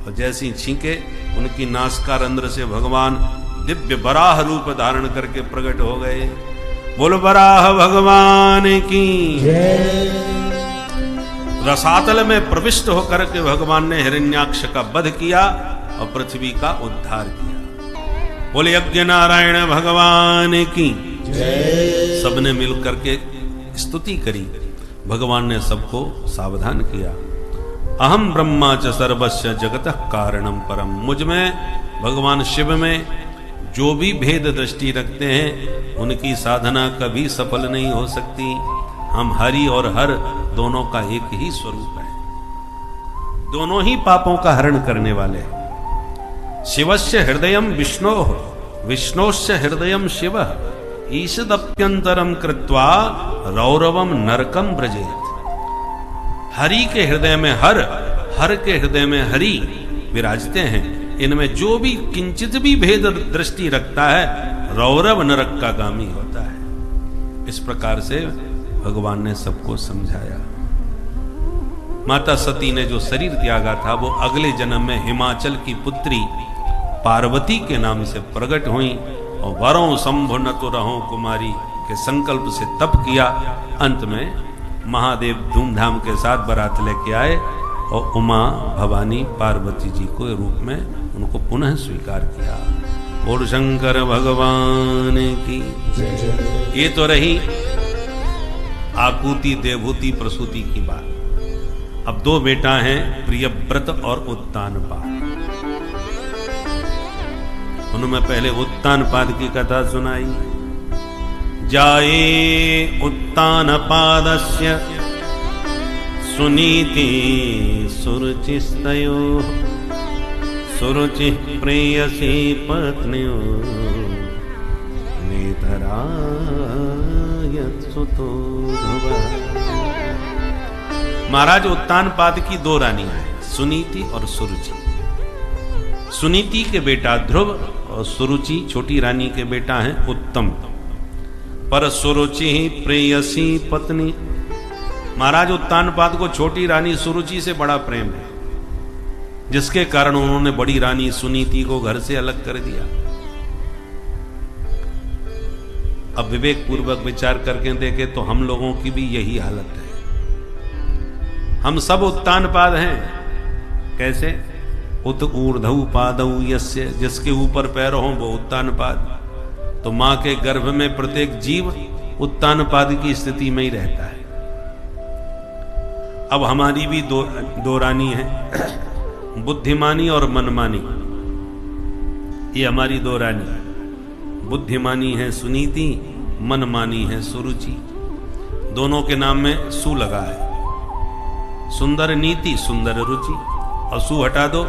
और जैसी छींके उनकी नासिका रंध्र से भगवान दिव्य बराह रूप धारण करके प्रकट हो गए। बोल बराह भगवान की। रसातल में प्रविष्ट होकर के भगवान ने हिरण्याक्ष का वध किया और पृथ्वी का उद्धार किया। बोले यज्ञ नारायण भगवान की। सबने मिल करके स्तुति करी, भगवान ने सबको सावधान किया। अहम ब्रह्मा च सर्वस्य जगतः कारणम परम। मुझ में, भगवान शिव में जो भी भेद दृष्टि रखते हैं उनकी साधना कभी सफल नहीं हो सकती। हम हरि और हर दोनों का एक ही स्वरूप है, दोनों ही पापों का हरण करने वाले हैं। शिवस्य हृदयम विष्णोः विष्णोस्य हृदयम शिवः ईशदप्यंतरम कृत्वा रौरवम नरकम ब्रजेत। हरि के हृदय में हर, हर के हृदय में हरि विराजते हैं। इनमें जो भी किंचित भी भेद दृष्टि रखता है रौरव नरक का गामी होता है। इस प्रकार से भगवान ने सबको समझाया। माता सती ने जो शरीर त्यागा था वो अगले जन्म में हिमाचल की पुत्री पार्वती के नाम से प्रकट हुई और वरों शंभु न तो रहो कुमारी के संकल्प से तप किया। अंत में महादेव धूमधाम के साथ बारात लेके आए और उमा भवानी पार्वती जी को रूप में उनको पुनः स्वीकार किया। और शंकर भगवान की। ये तो रही आकुति देवहूति प्रसूति की बात। अब दो बेटा हैं, प्रियव्रत और उत्तानपाद। उन्होंने पहले उत्तानपाद की कथा सुनाई। जाये उत्तानपादस्य सुनीति सुरुचिस्तयोः सुरुचि प्रेयसी पत्न्यो नेतरायत सुतो ध्रुवः। महाराज उत्तानपाद की दो रानियां हैं, सुनीति और सुरुचि। सुनीति के बेटा ध्रुव और सुरुचि छोटी रानी के बेटा हैं उत्तम। पर सुरुचि ही प्रेयसी पत्नी। महाराज उत्तानपाद को छोटी रानी सुरुचि से बड़ा प्रेम है, जिसके कारण उन्होंने बड़ी रानी सुनीति को घर से अलग कर दिया। अब विवेक पूर्वक विचार करके देखे तो हम लोगों की भी यही हालत है। हम सब उत्तानपाद हैं। कैसे? उत ऊर्ध्व पादौ यस्य, जिसके ऊपर पैर हो वो उत्तानपाद। तो मां के गर्भ में प्रत्येक जीव उत्तानपाद की स्थिति में ही रहता है। अब हमारी भी दो रानी है, बुद्धिमानी और मनमानी। ये हमारी दो रानी। बुद्धिमानी है सुनीति, मनमानी है सुरुचि। दोनों के नाम में सु लगा है। सुंदर नीति, सुंदर रुचि। और सु हटा दो,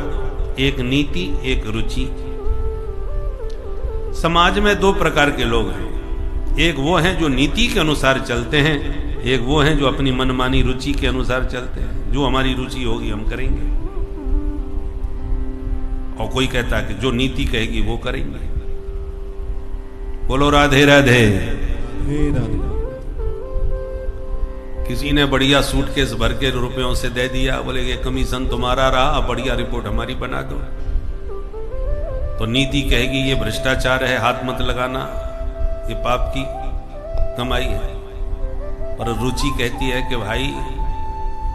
एक नीति एक रुचि। समाज में दो प्रकार के लोग हैं। एक वो हैं जो नीति के अनुसार चलते हैं, एक वो हैं जो अपनी मनमानी रुचि के अनुसार चलते हैं। जो हमारी रुचि होगी हम करेंगे, और कोई कहता है कि जो नीति कहेगी वो करेंगे। बोलो राधे राधे। किसी ने बढ़िया सूटकेस भर के रुपयों से दे दिया, बोले ये कमीशन तुम्हारा रहा, अब बढ़िया रिपोर्ट हमारी बना दो। तो नीति कहेगी ये भ्रष्टाचार है, हाथ मत लगाना, ये पाप की कमाई है। पर रुचि कहती है कि भाई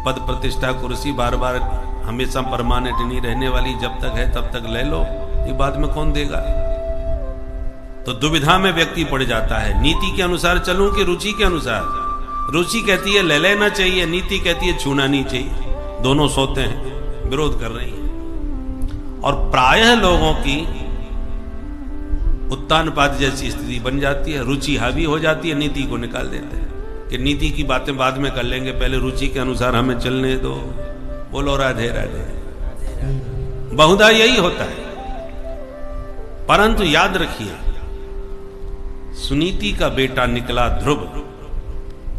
पद प्रतिष्ठा कुर्सी बार बार हमेशा परमानेंट नहीं रहने वाली, जब तक है तब तक ले लो, ये बाद में कौन देगा। तो दुविधा में व्यक्ति पड़ जाता है, नीति के अनुसार चलूं कि रुचि के अनुसार। रुचि कहती है ले लेना चाहिए, नीति कहती है छूना नहीं चाहिए। दोनों सोते हैं, विरोध कर रही हैं। और प्रायः लोगों की उत्तानपाद जैसी स्थिति बन जाती है। रुचि हावी हो जाती है, नीति को निकाल देते हैं कि नीति की बातें बाद में कर लेंगे, पहले रुचि के अनुसार हमें चलने दो। बोलो राधे राधे। बहुधा यही होता है। परंतु याद रखिए, सुनीति का बेटा निकला ध्रुव।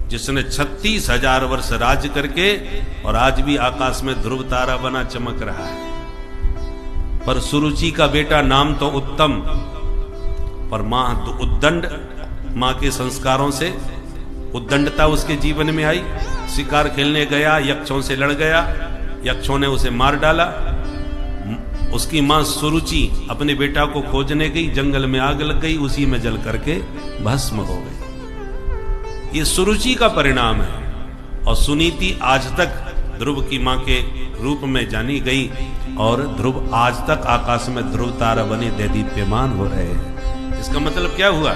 जिसने 36,000 वर्ष राज करके और आज भी आकाश में ध्रुव तारा बना चमक रहा है। पर सुरुचि का बेटा नाम तो उत्तम, पर मां तो उद्दंड, मां के संस्कारों से उद्दंडता उसके जीवन में आई। शिकार खेलने गया, यक्षों से लड़ गया, यक्षों ने उसे मार डाला। उसकी मां सुरुचि अपने बेटा को खोजने गई, जंगल में आग लग गई, उसी में जल करके भस्म हो गई। ये सुरुचि का परिणाम है। और सुनीति आज तक ध्रुव की मां के रूप में जानी गई और ध्रुव आज तक आकाश में ध्रुव तारा बने दैदीप्यमान हो रहे हैं। इसका मतलब क्या हुआ?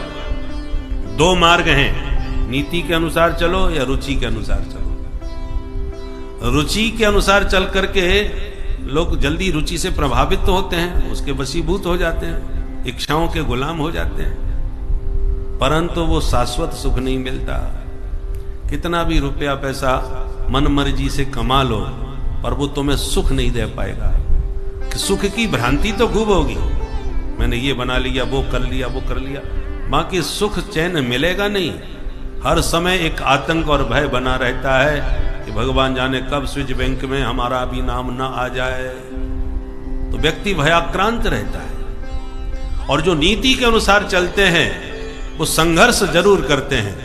दो मार्ग हैं, नीति के अनुसार चलो या रुचि के अनुसार चलो। रुचि के अनुसार चल करके लोग जल्दी रुचि से प्रभावित तो होते हैं, उसके वशीभूत हो जाते हैं, इच्छाओं के गुलाम हो जाते हैं, परंतु वो शाश्वत सुख नहीं मिलता। कितना भी रुपया पैसा मन मर्जी से कमा लो, पर वो तुम्हें सुख नहीं दे पाएगा। सुख की भ्रांति तो खूब होगी, मैंने ये बना लिया, वो कर लिया, वो कर लिया, बाकी सुख चैन मिलेगा नहीं। हर समय एक आतंक और भय बना रहता है कि भगवान जाने कब स्विच बैंक में हमारा भी नाम ना आ जाए। तो व्यक्ति भयाक्रांत रहता है। और जो नीति के अनुसार चलते हैं वो संघर्ष जरूर करते हैं,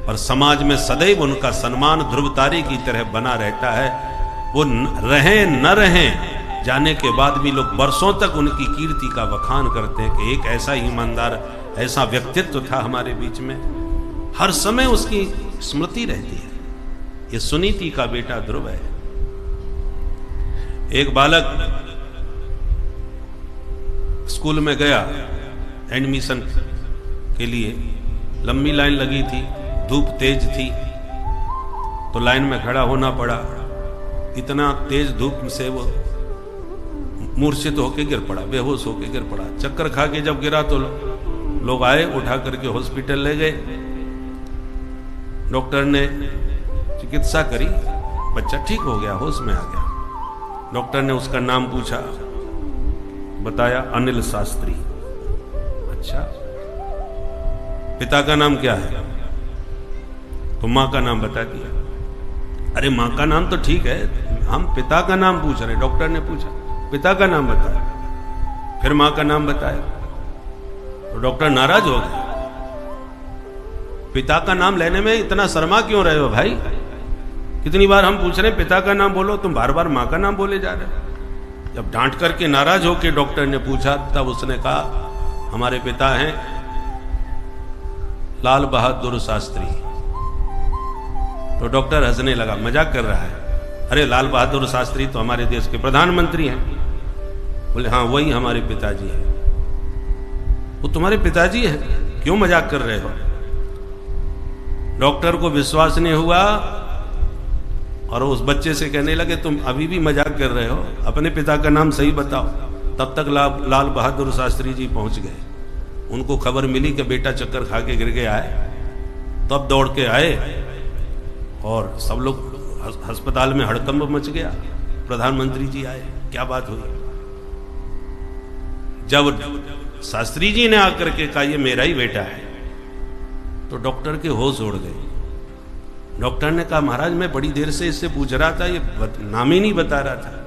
पर समाज में सदैव उनका सम्मान ध्रुव तारे की तरह बना रहता है। वो रहें न रहें, जाने के बाद भी लोग वर्षों तक उनकी कीर्ति का बखान करते हैं कि एक ऐसा ईमानदार, ऐसा व्यक्तित्व था हमारे बीच में। हर समय उसकी स्मृति रहती है। ये सुनीति का बेटा ध्रुव है। एक बालक स्कूल में गया एडमिशन के लिए, लंबी लाइन लगी थी, धूप तेज थी, तो लाइन में खड़ा होना पड़ा। इतना तेज धूप से वो मूर्छित होके गिर पड़ा, बेहोश होके गिर पड़ा। चक्कर खा के जब गिरा तो लोग आए, उठा करके हॉस्पिटल ले गए। डॉक्टर ने चिकित्सा करी, बच्चा ठीक हो गया, होश में आ गया। डॉक्टर ने उसका नाम पूछा, बताया अनिल शास्त्री। अच्छा, पिता का नाम क्या है? तो मां का नाम बता दिया। अरे मां का नाम तो ठीक है, हम पिता का नाम पूछ रहे। डॉक्टर ने पूछा पिता का नाम बताया, फिर मां का नाम बताया, तो डॉक्टर नाराज हो गए। पिता का नाम लेने में इतना शर्मा क्यों रहे हो भाई? कितनी बार हम पूछ रहे हैं पिता का नाम बोलो, तुम बार बार मां का नाम बोले जा रहे हो। जब डांट करके नाराज होकर डॉक्टर ने पूछा, तब उसने कहा हमारे पिता हैं लाल बहादुर शास्त्री। तो डॉक्टर हंसने लगा, मजाक कर रहा है। अरे लाल बहादुर शास्त्री तो हमारे देश के प्रधानमंत्री हैं। बोले हाँ वही हमारे पिताजी हैं। वो तुम्हारे पिताजी हैं? क्यों मजाक कर रहे हो? डॉक्टर को विश्वास नहीं हुआ और उस बच्चे से कहने लगे तुम अभी भी मजाक कर रहे हो, अपने पिता का नाम सही बताओ। तब तक लाल बहादुर शास्त्री जी पहुंच गए। उनको खबर मिली कि बेटा चक्कर खा के गिर गया है, तब दौड़ के आए और सब लोग अस्पताल में हड़कंप मच गया। प्रधानमंत्री जी आए, क्या बात हुई? जब शास्त्री जी ने आकर के कहा ये मेरा ही बेटा है, तो डॉक्टर के होश उड़ गए। डॉक्टर ने कहा महाराज मैं बड़ी देर से इससे पूछ रहा था, ये नाम ही नहीं बता रहा था।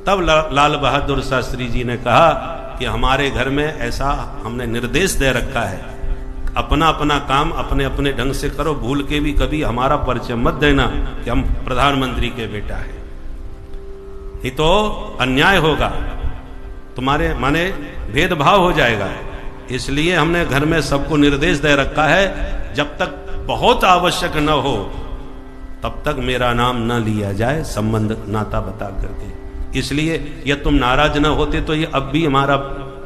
तब लाल बहादुर शास्त्री जी ने कहा कि हमारे घर में ऐसा हमने निर्देश दे रखा है, अपना अपना काम अपने अपने ढंग से करो, भूल के भी कभी हमारा परिचय मत देना कि हम प्रधानमंत्री के बेटा हैं, नहीं तो अन्याय होगा, तुम्हारे माने भेदभाव हो जाएगा। इसलिए हमने घर में सबको निर्देश दे रखा है, जब तक बहुत आवश्यक न हो तब तक मेरा नाम न लिया जाए, संबंध नाता बता करके। इसलिए यह तुम नाराज न होते तो ये अब भी हमारा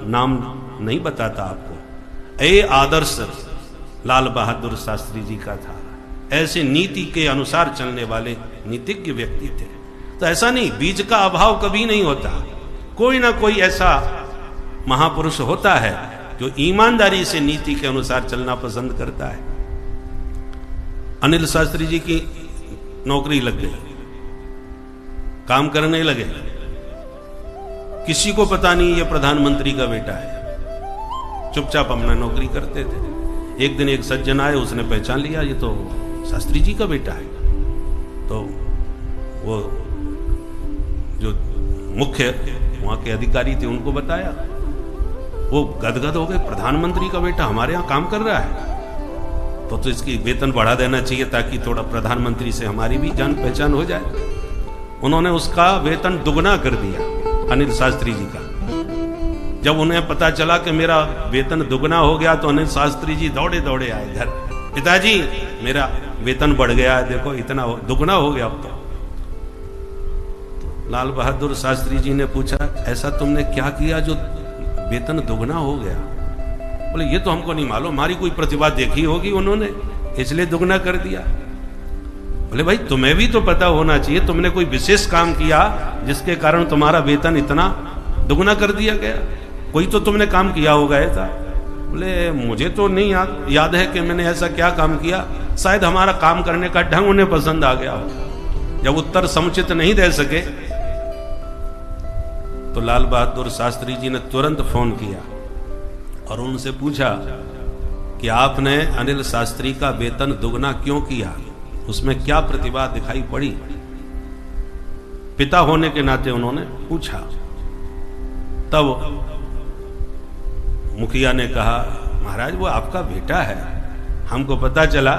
नाम नहीं बताता आपको। ये आदर्श लाल बहादुर शास्त्री जी का था। ऐसे नीति के अनुसार चलने वाले नीतिज्ञ व्यक्ति थे। तो ऐसा नहीं, बीज का अभाव कभी नहीं होता। कोई ना कोई ऐसा महापुरुष होता है जो ईमानदारी से नीति के अनुसार चलना पसंद करता है। अनिल शास्त्री जी की नौकरी लग गई, काम करने लगे, किसी को पता नहीं ये प्रधानमंत्री का बेटा है, चुपचाप अपना नौकरी करते थे। एक दिन एक सज्जन आए, उसने पहचान लिया ये तो शास्त्री जी का बेटा है। तो वो जो मुख्य वहां के अधिकारी थे उनको बताया, वो गदगद हो गए, प्रधानमंत्री का बेटा हमारे यहाँ काम कर रहा है, तो इसकी वेतन बढ़ा देना चाहिए ताकि थोड़ा प्रधानमंत्री से हमारी भी जान पहचान हो जाए। उन्होंने उसका वेतन दुगना कर दिया अनिल शास्त्री जी का। जब उन्हें पता चला कि मेरा वेतन दुगना हो गया तो अनिल शास्त्री जी दौड़े दौड़े आए घर, पिताजी मेरा वेतन बढ़ गया है, देखो इतना दुगना हो गया अब तो। लाल बहादुर शास्त्री जी ने पूछा, ऐसा तुमने क्या किया जो वेतन दुगना हो गया? बोले ये तो हमको नहीं मालूम, हमारी कोई प्रतिभा देखी होगी उन्होंने, इसलिए दुगना कर दिया। बोले भाई तुम्हें भी तो पता होना चाहिए, तुमने कोई विशेष काम किया जिसके कारण तुम्हारा वेतन इतना दुगना कर दिया गया, कोई तो तुमने काम किया होगा ऐसा। बोले मुझे तो नहीं याद है कि मैंने ऐसा क्या काम किया, शायद हमारा काम करने का ढंग उन्हें पसंद आ गया। जब उत्तर समुचित नहीं दे सके तो लाल बहादुर शास्त्री जी ने तुरंत फोन किया और उनसे पूछा कि आपने अनिल शास्त्री का वेतन दुगना क्यों किया, उसमें क्या प्रतिभा दिखाई पड़ी? पिता होने के नाते उन्होंने पूछा। तब मुखिया ने कहा, महाराज वो आपका बेटा है, हमको पता चला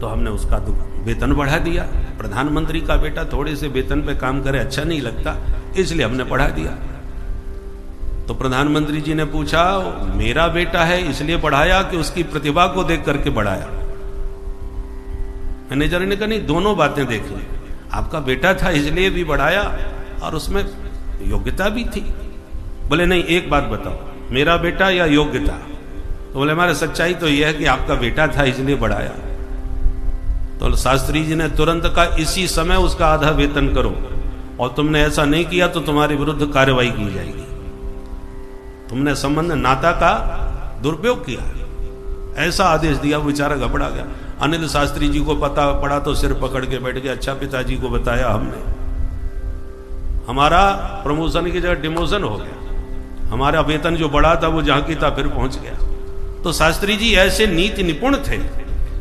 तो हमने उसका वेतन बढ़ा दिया। प्रधानमंत्री का बेटा थोड़े से वेतन पे काम करे अच्छा नहीं लगता, इसलिए हमने बढ़ा दिया। तो प्रधानमंत्री जी ने पूछा, मेरा बेटा है इसलिए बढ़ाया कि उसकी प्रतिभा को देख करके बढ़ाया? मैनेजर ने कहा नहीं, दोनों बातें देख ली, आपका बेटा था इसलिए भी बढ़ाया और उसमें योग्यता भी थी। बोले नहीं, एक बात बताओ, मेरा बेटा या योग्यता? तो बोले हमारा सच्चाई तो यह है कि आपका बेटा था इसलिए बढ़ाया। तो शास्त्री जी ने तुरंत कहा, इसी समय उसका आधा वेतन करो, और तुमने ऐसा नहीं किया तो तुम्हारे विरुद्ध कार्रवाई की जाएगी। तुमने संबंध नाता का दुरुपयोग किया, ऐसा आदेश दिया। बेचारा घबरा गया। अनिल शास्त्री जी को पता पड़ा तो सिर पकड़ के बैठ गया, अच्छा पिताजी को बताया हमने, हमारा प्रमोशन की जगह डिमोशन हो गया, हमारा वेतन जो बढ़ा था वो जहां की था फिर पहुंच गया। तो शास्त्री जी ऐसे नीति निपुण थे।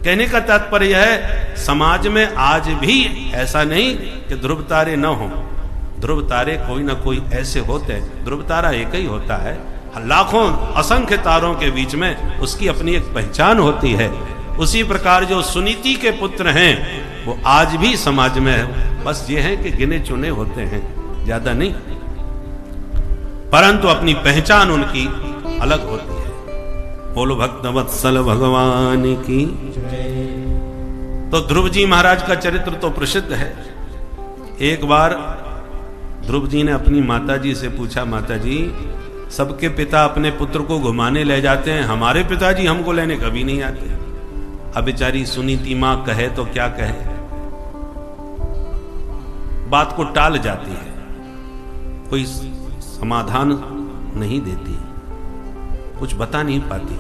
कहने का तात्पर्य है, समाज में आज भी ऐसा नहीं कि ध्रुव तारे न हो, ध्रुव तारे कोई ना कोई ऐसे होते हैं। ध्रुव तारा एक ही होता है, लाखों असंख्य तारों के बीच में उसकी अपनी एक पहचान होती है। उसी प्रकार जो सुनीति के पुत्र हैं वो आज भी समाज में है, बस ये है कि गिने चुने होते हैं, ज्यादा नहीं, परंतु अपनी पहचान उनकी अलग होती है। बोलो भक्तवत्सल भगवान की। तो ध्रुव जी महाराज का चरित्र तो प्रसिद्ध है। एक बार ध्रुव जी ने अपनी माता जी से पूछा, माता जी सबके पिता अपने पुत्र को घुमाने ले जाते हैं, हमारे पिताजी हमको लेने कभी नहीं आते। अब बेचारी सुनीति मां कहे तो क्या कहे, बात को टाल जाती है, कोई समाधान नहीं देती, कुछ बता नहीं पाती।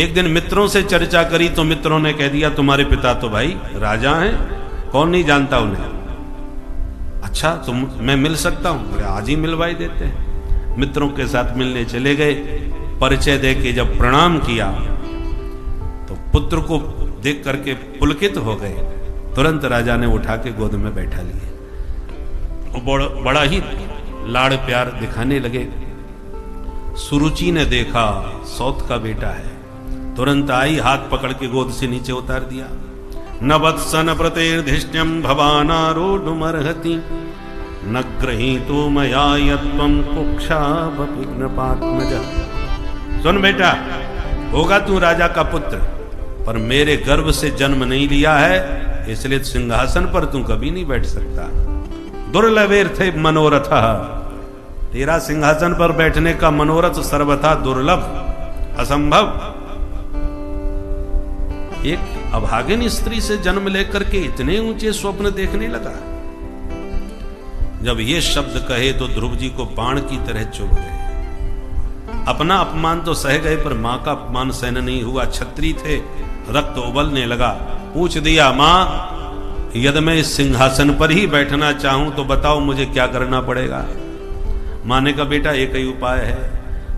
एक दिन मित्रों से चर्चा करी तो मित्रों ने कह दिया, तुम्हारे पिता तो भाई राजा हैं, कौन नहीं जानता उन्हें। अच्छा तुम मैं मिल सकता हूं? आज ही मिलवाई देते हैं। मित्रों के साथ मिलने चले गए। परिचय दे के जब प्रणाम किया तो पुत्र को देख करके पुलकित हो गए। तुरंत राजा ने उठा के गोद में बैठा लिए, बड़ा ही लाड़ प्यार दिखाने लगे। सुरुचि ने देखा सौत का बेटा है, तुरंत आई, हाथ पकड़ के गोद से नीचे उतार दिया। न वत्सन प्रतिर्धिष्ण्यम भवानारूढ़मर्हति न गृहीतो मया यत्वं कुक्षावपिग्नपात्मज। सुन बेटा, होगा तू राजा का पुत्र, पर मेरे गर्भ से जन्म नहीं लिया है, इसलिए सिंहासन पर तू कभी नहीं बैठ सकता। दुर्लभेर्थे मनोरथ, तेरा सिंहासन पर बैठने का मनोरथ सर्वथा दुर्लभ, असंभव। एक अभागिन स्त्री से जन्म लेकर के इतने ऊंचे स्वप्न देखने लगा। जब ये शब्द कहे तो ध्रुव जी को बाण की तरह चुभ गए। अपना अपमान तो सह गए, पर मां का अपमान सहन नहीं हुआ। छत्री थे, रक्त उबलने लगा। पूछ दिया, मां यदि मैं इस सिंहासन पर ही बैठना चाहूं तो बताओ मुझे क्या करना पड़ेगा? मां ने कहा, बेटा एक ही उपाय है,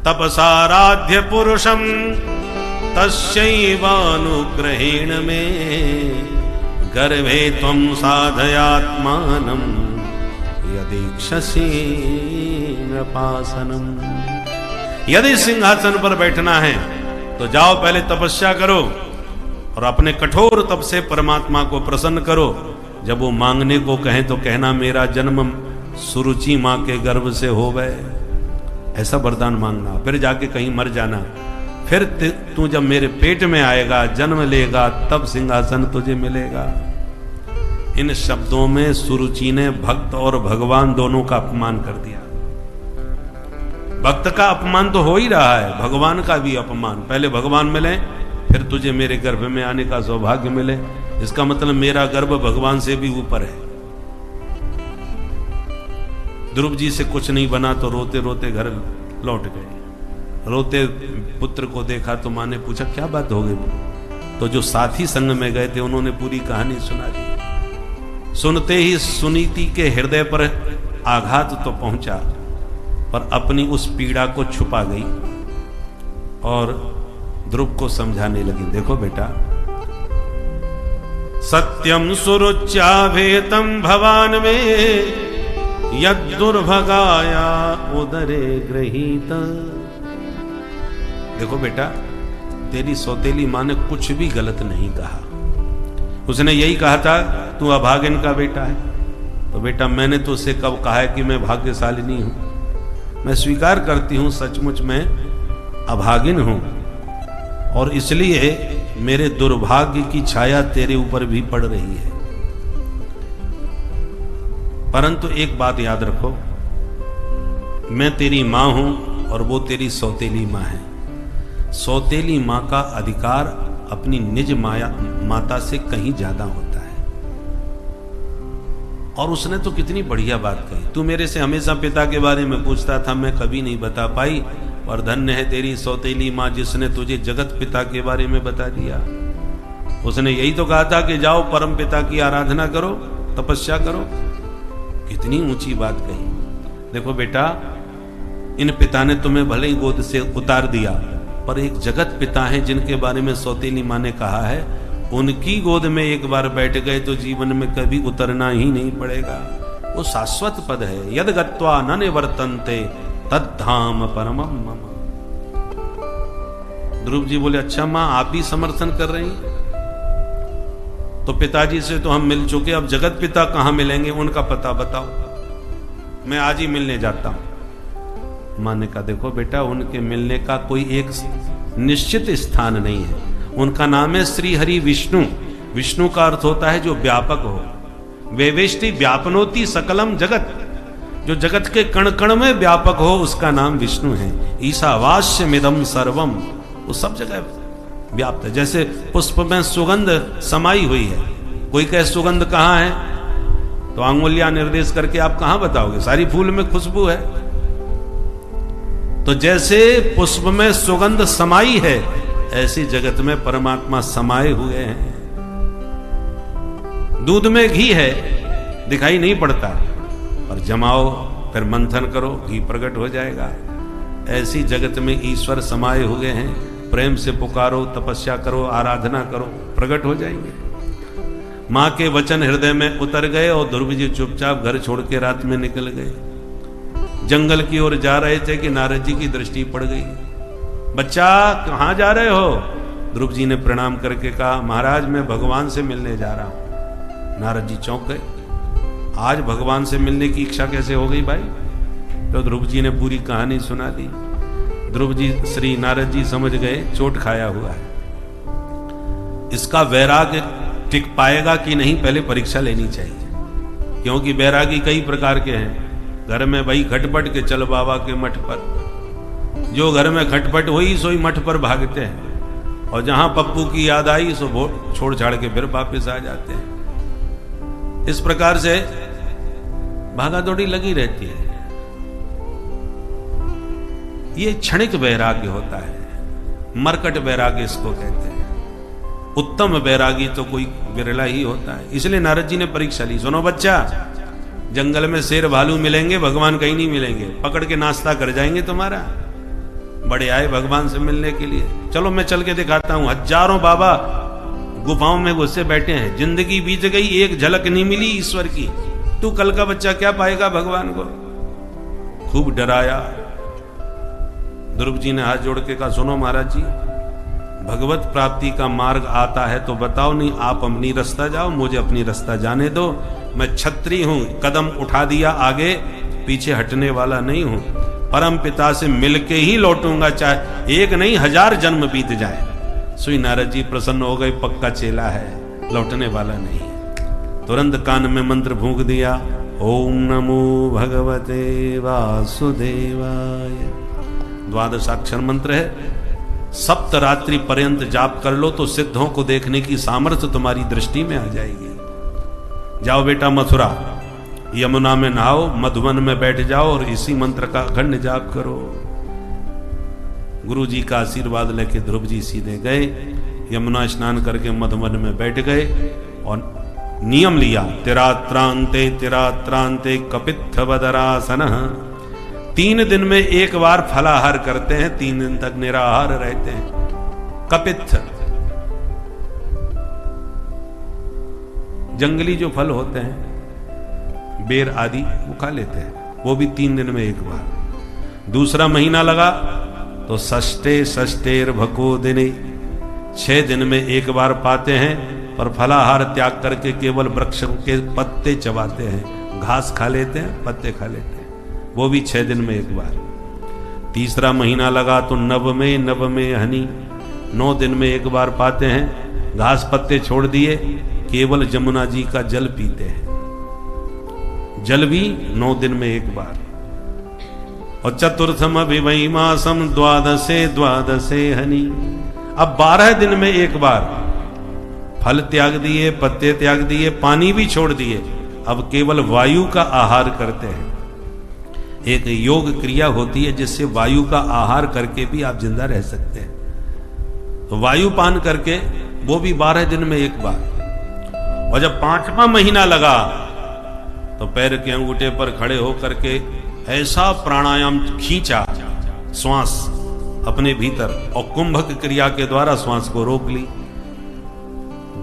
तपसाराध्य पुरुषम तस्यैवानुग्रहेण मे गर्भे त्वं साधयात्मानं यदीक्षसि नृपासनम्। यदि सिंहासन पर बैठना है तो जाओ पहले तपस्या करो और अपने कठोर तप से परमात्मा को प्रसन्न करो। जब वो मांगने को कहें तो कहना मेरा जन्म सुरुचि मां के गर्भ से हो गए, ऐसा वरदान मांगना। फिर जाके कहीं मर जाना, फिर तू जब मेरे पेट में आएगा, जन्म लेगा, तब सिंहासन तुझे मिलेगा। इन शब्दों में सुरुचि ने भक्त और भगवान दोनों का अपमान कर दिया। भक्त का अपमान तो हो ही रहा है, भगवान का भी अपमान। पहले भगवान मिले, फिर तुझे मेरे गर्भ में आने का सौभाग्य मिले। इसका मतलब मेरा गर्भ भगवान से भी ऊपर है। ध्रुव जी से कुछ नहीं बना तो रोते रोते घर लौट गए। रोते पुत्र को देखा तो माँ ने पूछा क्या बात हो गई? तो जो साथी संग में गए थे उन्होंने पूरी कहानी सुना दी। सुनते ही सुनीति के हृदय पर आघात तो पहुंचा, पर अपनी उस पीड़ा को छुपा गई और ध्रुव को समझाने लगी। देखो बेटा, सत्यम सुरुच्याभेतम भवान में यद्दुर्भगाया उदरे गृहीत। देखो बेटा, तेरी सौतेली मां ने कुछ भी गलत नहीं कहा। उसने यही कहा था तू अभागिन का बेटा है। तो बेटा मैंने तो उसे कब कहा है कि मैं भाग्यशालिनी हूं? मैं स्वीकार करती हूं सचमुच मैं अभागिन हूं, और इसलिए मेरे दुर्भाग्य की छाया तेरे ऊपर भी पड़ रही है। परंतु एक बात याद रखो, मैं तेरी मां हूं और वो तेरी सौतेली मां है। सौतेली मां का अधिकार अपनी निज माता से कहीं ज्यादा होता है। और उसने तो कितनी बढ़िया बात कही, तू मेरे से हमेशा पिता के बारे में पूछता था, मैं कभी नहीं बता पाई, और धन्य है तेरी सौतेली मां जिसने तुझे जगत पिता के बारे में बता दिया। उसने यही तो कहा था कि जाओ परम पिता की आराधना करो, तपस्या करो। कितनी ऊंची बात कही। देखो बेटा, इन पिता ने तुम्हें भले ही गोद से उतार दिया, पर एक जगत पिता है जिनके बारे में सौतेली मां ने कहा है, उनकी गोद में एक बार बैठ गए तो जीवन में कभी उतरना ही नहीं पड़ेगा। वो शाश्वत पद है। यद गत्वा न निवर्तन्ते तद्धाम परमम मम। ध्रुव जी बोले अच्छा मां आप भी समर्थन कर रही हैं? तो पिताजी से तो हम मिल चुके, अब जगत पिता कहां मिलेंगे, उनका पता बताओ, मैं आज ही मिलने जाता हूं। मां ने कहा देखो बेटा, उनके मिलने का कोई एक निश्चित स्थान नहीं है। उनका नाम है श्री हरि विष्णु। विष्णु का अर्थ होता है जो व्यापक हो। वेवेष्टि व्यापनोति सकलम जगत, जो जगत के कण कण में व्यापक हो उसका नाम विष्णु है। ईशावास्यमिदं सर्वम, वो सब जगह व्याप्त है। जैसे पुष्प में सुगंध समाई हुई है, कोई कहे सुगंध कहां है तो अंगुलियां निर्देश करके आप कहां बताओगे? सारी फूल में खुशबू है। तो जैसे पुष्प में सुगंध समाई है, ऐसी जगत में परमात्मा समाये हुए हैं। दूध में घी है, दिखाई नहीं पड़ता, और जमाओ फिर मंथन करो, घी प्रकट हो जाएगा। ऐसी जगत में ईश्वर समाये हुए हैं। प्रेम से पुकारो, तपस्या करो, आराधना करो, प्रकट हो जाएंगे। मां के वचन हृदय में उतर गए और ध्रुव जी चुपचाप घर छोड़ के रात में निकल गए। जंगल की ओर जा रहे थे कि नारद जी की दृष्टि पड़ गई। बच्चा कहां जा रहे हो? ध्रुव जी ने प्रणाम करके कहा महाराज मैं भगवान से मिलने जा रहा हूं। नारद जी चौंक गए, आज भगवान से मिलने की इच्छा कैसे हो गई भाई? तो ध्रुव जी ने पूरी कहानी सुना दी। ध्रुव जी श्री नारद जी समझ गए चोट खाया हुआ है, इसका वैराग्य टिक पाएगा कि नहीं पहले परीक्षा लेनी चाहिए। क्योंकि वैरागी कई प्रकार के हैं। घर में भाई खटपट के चल बाबा के मठ पर, जो घर में खटपट हुई सोई मठ पर भागते हैं, और जहां पप्पू की याद आई सो छोड़ छाड़ के फिर वापस आ जाते हैं। इस प्रकार से भागा दौड़ी लगी रहती है। ये क्षणिक वैराग्य होता है, मरकट वैराग्य इसको कहते हैं। उत्तम वैरागी तो कोई विरला ही होता है। इसलिए नारद जी ने परीक्षा ली। सुनो बच्चा, जंगल में शेर भालू मिलेंगे, भगवान कहीं नहीं मिलेंगे, पकड़ के नाश्ता कर जाएंगे तुम्हारा। बड़े आए भगवान से मिलने के लिए। चलो मैं चल के दिखाता हूं। हजारों बाबा गुफाओं में घुसे बैठे हैं, जिंदगी बीत गई, एक झलक नहीं मिली ईश्वर की। तू कल का बच्चा क्या पाएगा भगवान को? खूब डराया। ध्रुव जी ने हाथ जोड़ के कहा, सुनो महाराज जी, भगवत प्राप्ति का मार्ग आता है तो बताओ, नहीं आप अपनी रास्ता जाओ, मुझे अपनी रास्ता जाने दो। मैं छत्री हूं, कदम उठा दिया आगे, पीछे हटने वाला नहीं हूं। परम पिता से मिलके ही लौटूंगा, चाहे एक नहीं 1000 जन्म बीत जाए। सुई नारद जी प्रसन्न हो गए, पक्का चेला है, लौटने वाला नहीं है। तुरंत कान में मंत्र फूंक दिया, ओम नमो भगवते वासुदेवाय। 12 अक्षर मंत्र है। सप्तरात्रि पर्यंत जाप कर लो तो सिद्धों को देखने की सामर्थ्य तुम्हारी दृष्टि में आ जाएगी। जाओ बेटा मथुरा, यमुना में नहाओ, मधुवन में बैठ जाओ और इसी मंत्र का अखंड जाप करो। गुरु जी का आशीर्वाद लेके ध्रुव जी सीधे गए, यमुना स्नान करके मधुवन में बैठ गए और नियम लिया, तिरात्रांते कपित्थ बदरासन। 3 दिन में एक बार फलाहार करते हैं, 3 दिन तक निराहार रहते हैं। कपित्थ जंगली जो फल होते हैं, बेर आदि, वो खा लेते हैं, वो भी 3 दिन में एक बार। दूसरा महीना लगा तो षष्ठेर भको दिने, 6 दिन में एक बार पाते हैं, पर फलाहार त्याग करके केवल वृक्ष के पत्ते चबाते हैं, घास खा लेते हैं, पत्ते खा लेते हैं, वो भी 6 दिन में एक बार। तीसरा महीना लगा तो नव में हनी, 9 दिन में एक बार पाते हैं, घास पत्ते छोड़ दिए, केवल जमुना जी का जल पीते हैं, जल भी 9 दिन में एक बार। और चतुर्थम अभिवई मासम द्वादशे हनी, अब 12 दिन में एक बार फल त्याग दिए, पत्ते त्याग दिए, पानी भी छोड़ दिए, अब केवल वायु का आहार करते हैं। एक योग क्रिया होती है जिससे वायु का आहार करके भी आप जिंदा रह सकते हैं, तो वायु पान करके, वो भी 12 दिन में एक बार। और जब 5वां महीना लगा तो पैर के अंगूठे पर खड़े होकर के ऐसा प्राणायाम खींचा, श्वास अपने भीतर, और कुंभक क्रिया के द्वारा श्वास को रोक ली।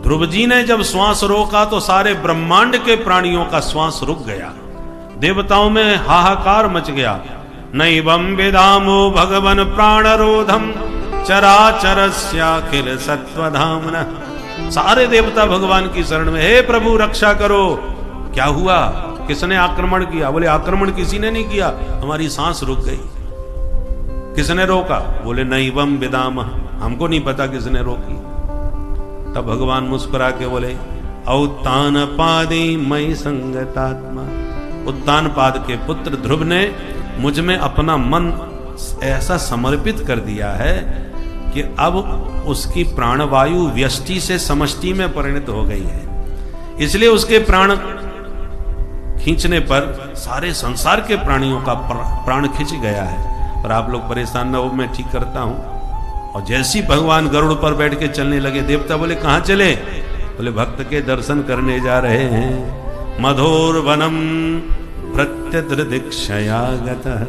ध्रुव जी ने जब श्वास रोका तो सारे ब्रह्मांड के प्राणियों का श्वास रुक गया, देवताओं में हाहाकार मच गया। नैवं वेदामो भगवन प्राणरोधम चराचरस्याखिल सत्वधाम्नः। सारे देवता भगवान की शरण में, हे प्रभु रक्षा करो। क्या हुआ, किसने आक्रमण किया? बोले आक्रमण किसी ने नहीं किया, हमारी सांस रुक गई। किसने रोका? बोले नैवं वेदामः, हमको नहीं पता किसने रोकी। तब भगवान मुस्कुरा के बोले, औत्तान पादे मई संगतात्मा। उत्तान पाद के पुत्र ध्रुव ने मुझ में अपना मन ऐसा समर्पित कर दिया है कि अब उसकी प्राणवायु व्यष्टि से समष्टि में परिणत हो गई है, इसलिए उसके प्राण खींचने पर सारे संसार के प्राणियों का प्राण खिंच गया है। पर आप लोग परेशान न हो, मैं ठीक करता हूं। और जैसी भगवान गरुड़ पर बैठ के चलने लगे, देवता बोले कहां चले? बोले भक्त के दर्शन करने जा रहे हैं। मधोर वनम प्रत्यदृदिक्षयागतः।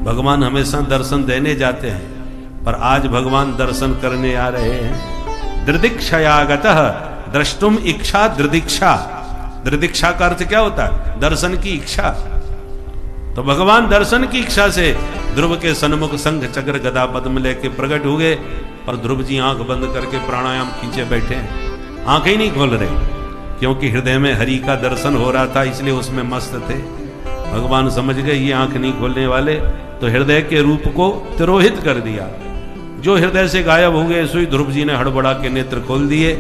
भगवान हमेशा दर्शन देने जाते हैं, पर आज भगवान दर्शन करने आ रहे हैं। दृदिक्षयागतः, द्रष्टुम इच्छा दृदिक्षा। दृदिक्षा का अर्थ क्या होता है? दर्शन की इच्छा। तो भगवान दर्शन की इच्छा से ध्रुव के सन्मुख शंख चक्र गदा पद्म लेके प्रकट हुए, पर ध्रुव जी आंख बंद करके प्राणायाम खींचे बैठे हैं, आंखें ही नहीं खोल रहे, क्योंकि हृदय में हरि का दर्शन हो रहा था, इसलिए उसमें मस्त थे। भगवान समझ गए ये आंख नहीं खोलने वाले, तो हृदय के रूप को तिरोहित कर दिया। जो हृदय से गायब हो गए, सोई ध्रुव जी ने हड़बड़ा के नेत्र खोल दिए,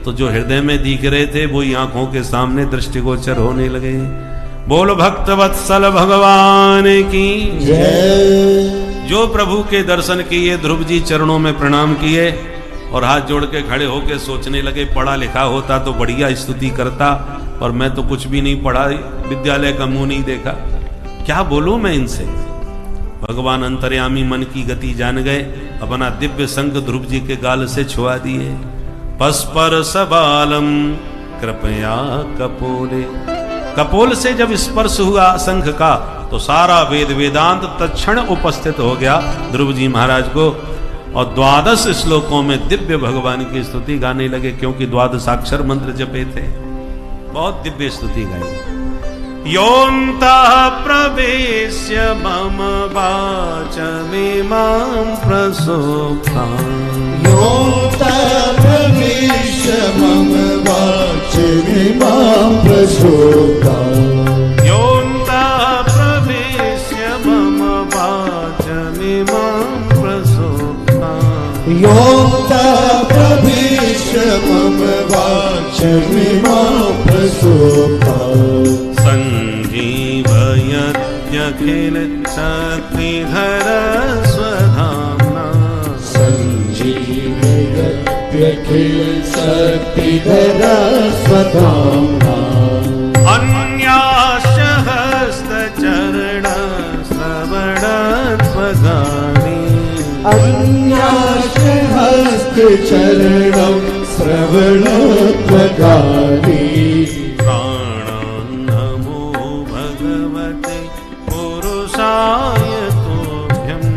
तो जो हृदय में दिख रहे थे वही आंखों के सामने दृष्टिगोचर होने लगे। बोल भक्त वत्सल भगवान की जय। जो प्रभु के दर्शन किए, ध्रुव जी चरणों में प्रणाम किए और हाथ जोड़ के खड़े होकर सोचने लगे, पढ़ा लिखा होता तो बढ़िया स्तुति करता, पर मैं तो कुछ भी नहीं पढ़ा, विद्यालय का मुंह नहीं देखा, क्या बोलूं मैं इनसे। भगवान अंतर्यामी मन की गति जान गए, अपना दिव्य शंख ध्रुव जी के गाल से छुआ दिए। पस्पर सबालम कृपया कपोले। कपोल से जब स्पर्श हुआ शंख का, तो सारा वेद वेदांत तत्क्षण उपस्थित हो गया ध्रुव जी महाराज को, और 12 श्लोकों में दिव्य भगवान की स्तुति गाने लगे, क्योंकि 12 मंत्र जपे थे। बहुत दिव्य स्तुति गाई। योऽन्तः प्रवेश्य मम वाचमिमां प्रसुप्ताम्, योऽन्तः प्रवेश्य मम वाचमिमां प्रसुप्ताम्, योऽन्तः प्रवेश्य मम वाचमिमां प्रसुप्ताम्, योऽन्तः प्रवेश्य मम वाचमिमां प्रसुप्ताम्, सञ्जीवयत्यखिल शक्तिधर स्वधाम्ना, सञ्जीवयत्यखिल शक्तिधर स्वधाम्ना, अन्याश्च हस्तचरण श्रवणत्वगानि, अन्याश्च हस्तचरणं श्रवणत्वगानि, प्राणान्नमो भगवते पुरुषाय तुभ्यम्,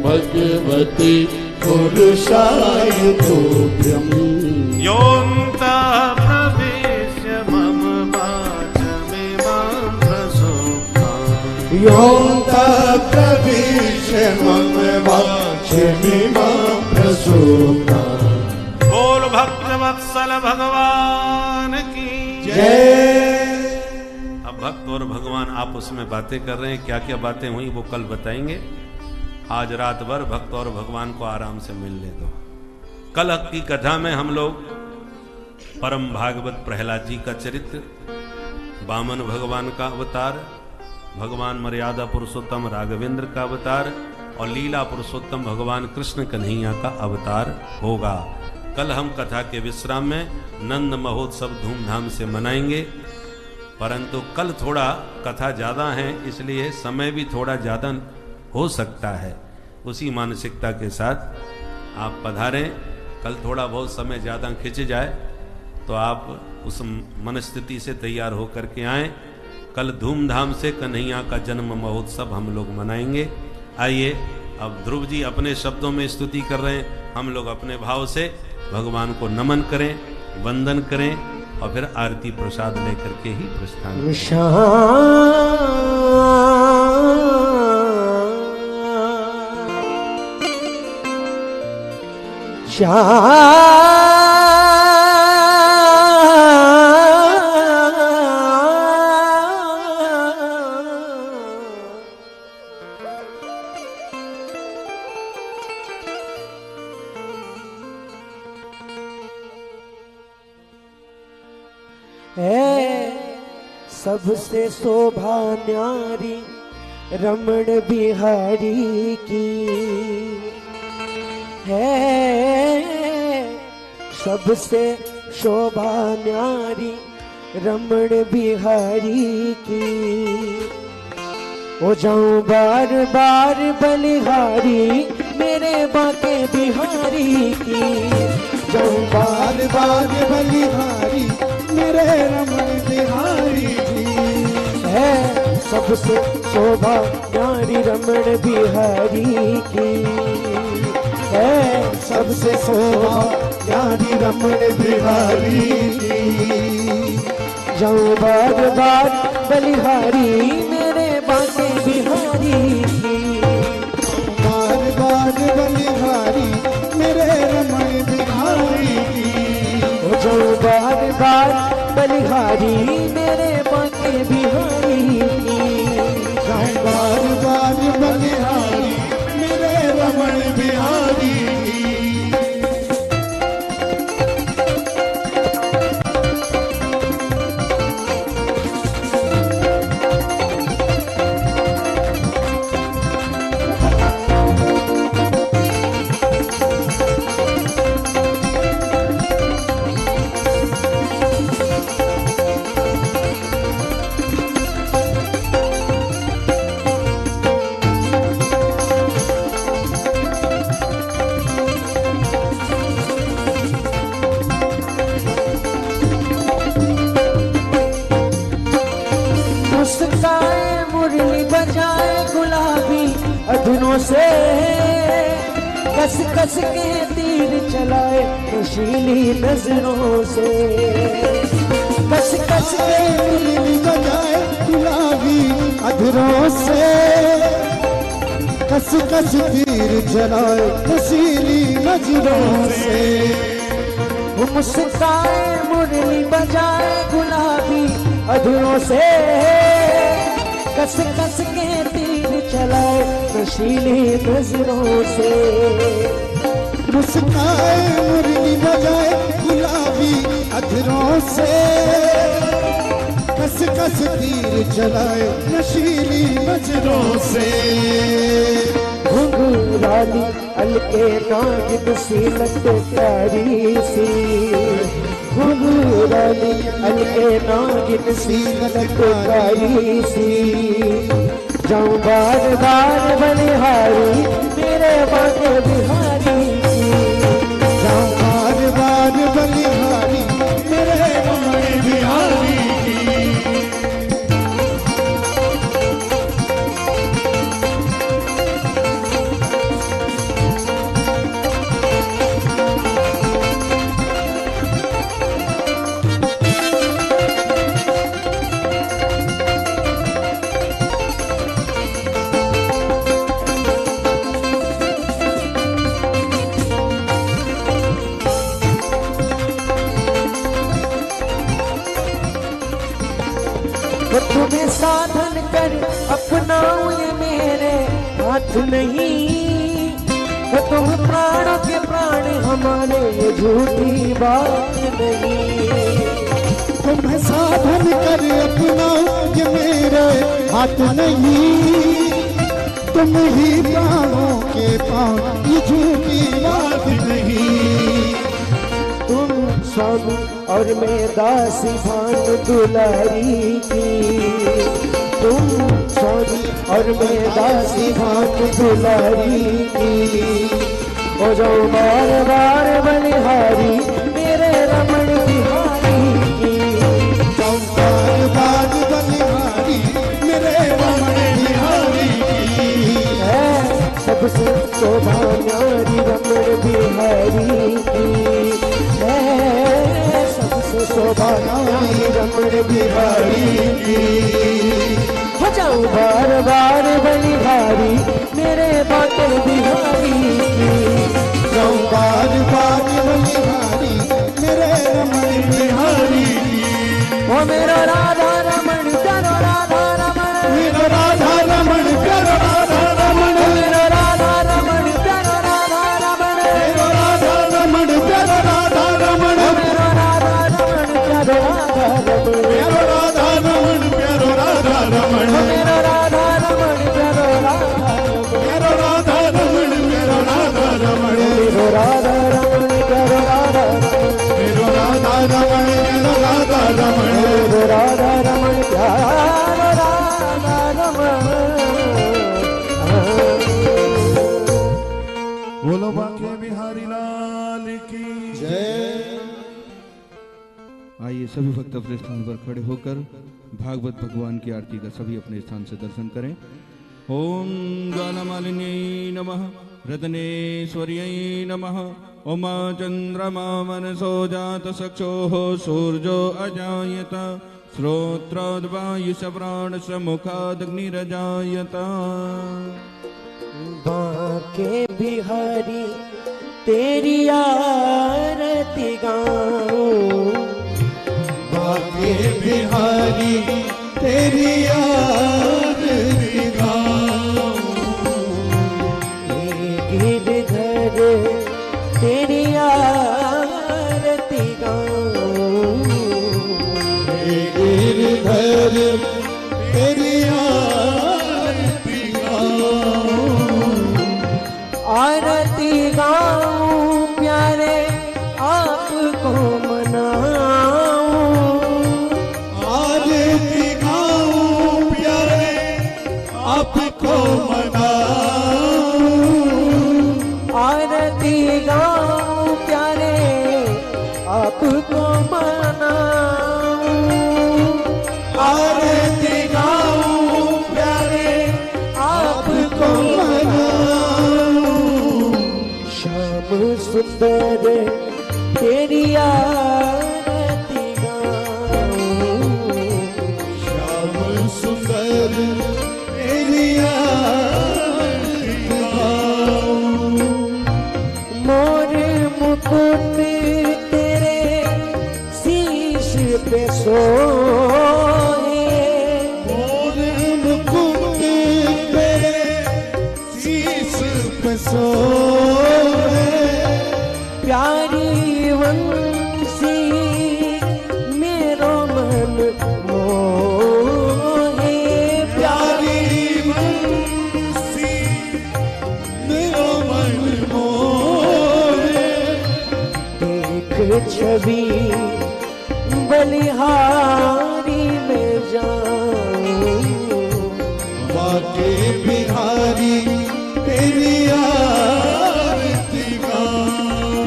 भगवते पुरुषाय तुभ्यम्, योऽन्तः प्रवेश्य मम वाचमिमां प्रसुप्ताम्, योऽन्तः प्रवेश्य मम वाचमिमां प्रसुप्ताम्। बोल भक्तवत्सल भगवान की जय। अब भक्त और भगवान आपस में बातें कर रहे हैं, क्या क्या बातें हुई वो कल बताएंगे। आज रात भर भक्त और भगवान को आराम से मिलने दो। कल की कथा में हम लोग परम भागवत प्रहलाद जी का चरित्र, वामन भगवान का अवतार, भगवान मर्यादा पुरुषोत्तम राघवेंद्र का अवतार और लीला पुरुषोत्तम भगवान कृष्ण कन्हैया का अवतार होगा। कल हम कथा के विश्राम में नंद महोत्सव धूमधाम से मनाएंगे, परंतु कल थोड़ा कथा ज़्यादा है, इसलिए समय भी थोड़ा ज़्यादा हो सकता है। उसी मानसिकता के साथ आप पधारें। कल थोड़ा बहुत समय ज़्यादा खिंच जाए तो आप उस मनस्थिति से तैयार होकर के आएँ। कल धूमधाम से कन्हैया का जन्म महोत्सव हम लोग मनाएंगे। आइए, अब ध्रुव जी अपने शब्दों में स्तुति कर रहे हैं, हम लोग अपने भाव से भगवान को नमन करें, वंदन करें और फिर आरती प्रसाद लेकर के ही प्रस्थान करें। सबसे शोभा न्यारी रमण बिहारी की है, सबसे शोभा न्यारी रमण बिहारी की। हो जाऊं बार बार बलिहारी मेरे बाके बिहारी की, जाऊं बार बार बलिहारी मेरे रमण बिहारी की है। सबसे शोभा न्यारी रमण बिहारी की है, सबसे शोभा न्यारी रमण बिहारी की। जाऊं बार बार बलिहारी मेरे बाके बिहारी की, बार बार बलिहारी मेरे रमण बिहारी की। जाऊं बार बार बलिहारी मेरे बाके बिहारी की, जाऊं बार बार बलिहारी मेरे रमण बिहारी की। अधरों से कस कस के तीर चलाए नशीली नजरों से, कस कस के तीर बजाए गुलाबी अधरों से, कस कस तीर चलाए नशीली नजरों से। वो मुस्काए मुरली बजाए गुलाबी अधरों से, कस कस के तीर चलाए नशीली नजरों से। मुस्काए मुरली बजाए गुलाबी अधरों से, कस कस तीर चलाए नशीली नजरों से। घुंघराली अलके नागिन सी लटकारी सी, घुंघराली अलके नागिन सी लटकारी सी। जाऊं बार बार बलिहारी मेरे बाटे बिहारी की, जाऊं बार बार बलिहारी मेरे रमण बिहारी की। तुम्हें साधन कर अपनाऊं ये मेरे हाथ नहीं, तो तुम प्राणों के प्राण हमारे ये झूठी बात नहीं। तुम्हें साधन कर अपनाऊं ये मेरे हाथ नहीं, तुम ही प्राणों के प्राण ये झूठी बात नहीं। तुम स्वामी और मैं दासी भानु दुलारी की, तुम स्वामी और मैं दासी भानु दुलारी की। हो जाओ बार बार बलिहारी मेरे रमण बिहारी की, जाऊं बार बार बलिहारी मेरे रमण बिहारी की। है सबसे शोभा न्यारी रमण बिहारी की, शोभा न्यारी रमण बिहारी की। हो जाऊं बार बार बलिहारी मेरे बाटे बिहारी की, जाऊं बार बार बलिहारी मेरे रमण बिहारी की। ओ मेरो राधा रमण प्यारो राधा रमण, मेरो राधा रमण प्यारो राधा रमण, मेरो राधा रमण प्यारो राधा रमण, मेरो राधा रमण प्यारो राधा रमण, मेरो राधा रमण प्यारो राधा रमण, मेरो राधा रमण प्यारो राधा रमण, मेरो राधा रमण प्यारो राधा रमण, मेरो राधा रमण मेरो राधा रमण, मेरो राधा रमण प्यारो राधा रमण, मेरो राधा रमण मेरो राधा रमण, मेरो राधा रमण प्यारो राधा रमण। बोलो बांके बिहारी लाल की जय। आइए सभी भक्त अपने स्थान पर खड़े होकर भागवत भगवान की आरती का सभी अपने स्थान से दर्शन करें। ओम ज्वालामालिन्यै नमः, रत्नेश्वर्यै नमः। उमा चंद्रमा मनसो जात चक्षुः सूर्यो अजायत, श्रोत्रोद्वायुष प्राणश मुखादग्निरजायत। बांके बिहारी तेरी आरती गाऊं, बांके बिहारी तेरी आरती गाऊं, गिरधर तेरी आरती गाऊं, गिरधर तेरी आरती गाऊं, आरती गाऊं प्यारे आपको मनाऊं, आरती गाऊं प्यारे आपको मनाऊं, आरती गाऊं प्यारे आपको मनाऊं, आरती गाऊं प्यारे आपको मनाऊं, आरती गाऊं, श्याम सुंदर तेरी आरती गाऊं। मोर मुकुट तेरे शीश पे सोए, मोर मुकुट तेरे शीश पे सोए। प्यारी वंशी मेरो मन मोहे, प्यारी वंशी मेरो मन मोहे। एक छवि बलिहारी में जाऊं, बाके बिहारी तेरी आरती गाऊं।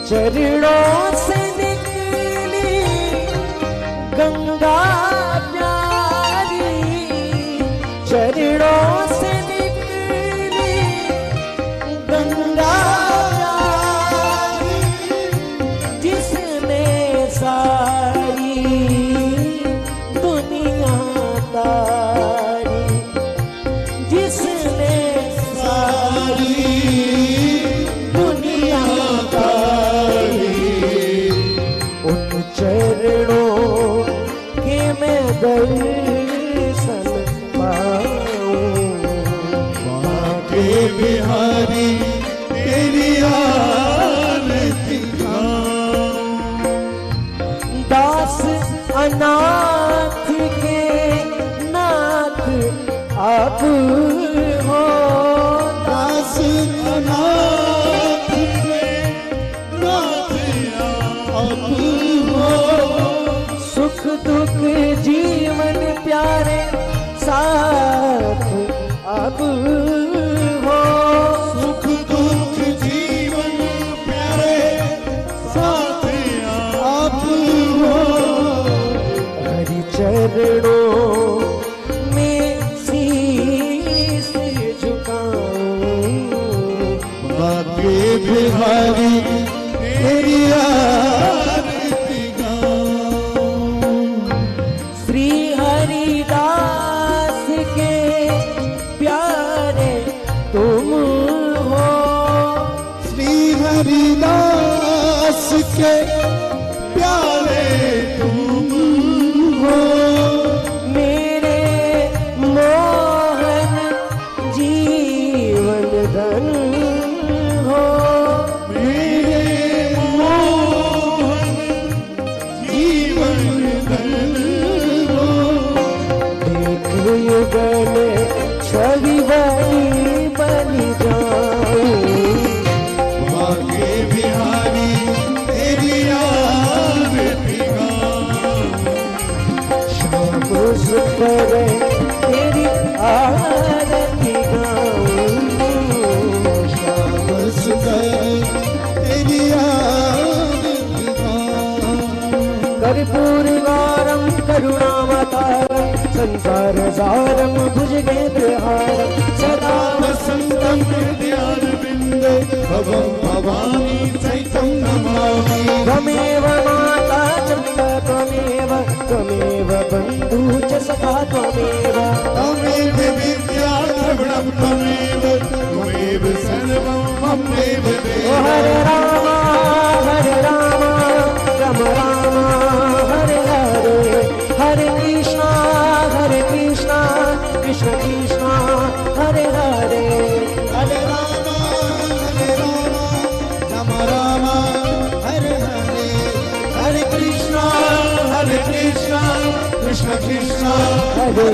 चरणों से निकली गंगा प्यारी, चरणों से निकली गंगा प्यारी, जिसने सारी दुनिया तारी, जिसने सारी दुनिया तारी। उन चरणों के मैं दर्शन पाऊं, बाके बिहारी तेरी आरती गाऊं। दास अनाथ के नाथ आप हो, दास अनाथ के नाथ आप हो। सुख दुख जीवन प्यारे साथ अब हो, सुख दुख जीवन प्यारे साथ आप हो। हरि चरणों में शीश झुकाऊं, बाके बिहारी तेरी आरती गाऊं। श्री हरिदास के प्यारे तुम हो, श्री हरिदास के प्यारे तुम हो। मेरे मोहन जीवन धन हो, मेरे मोहन जीवन धन हो। देख युगल छवि बनी बनी जाऊं, बाके बिहारी तेरी आरती गाऊं। शाम सुंदर तेरी आरती गाऊं, श्याम सुंदर तेरी आरती गाऊं। कर्पूर गौरम करुणावतारम संसार सारम भुजगेन्द्रहारम सदा वसंतं हृदयारविन्दे भवं भवानी सहितं नमामि। त्वमेव माता चंदा त्वमेव, त्वमेव बन्धु च सखा त्वमेव, त्वमेव विद्या द्रविणं त्वमेव, त्वमेव सर्वं मम देव ओ देव। हरे राम राम राम हरे हरे, हरे कृष्णा कृष्ण कृष्ण हरे हरे, हरे राम राम राम हरे हरे, हरे कृष्ण कृष्ण कृष्ण कृष्ण हरे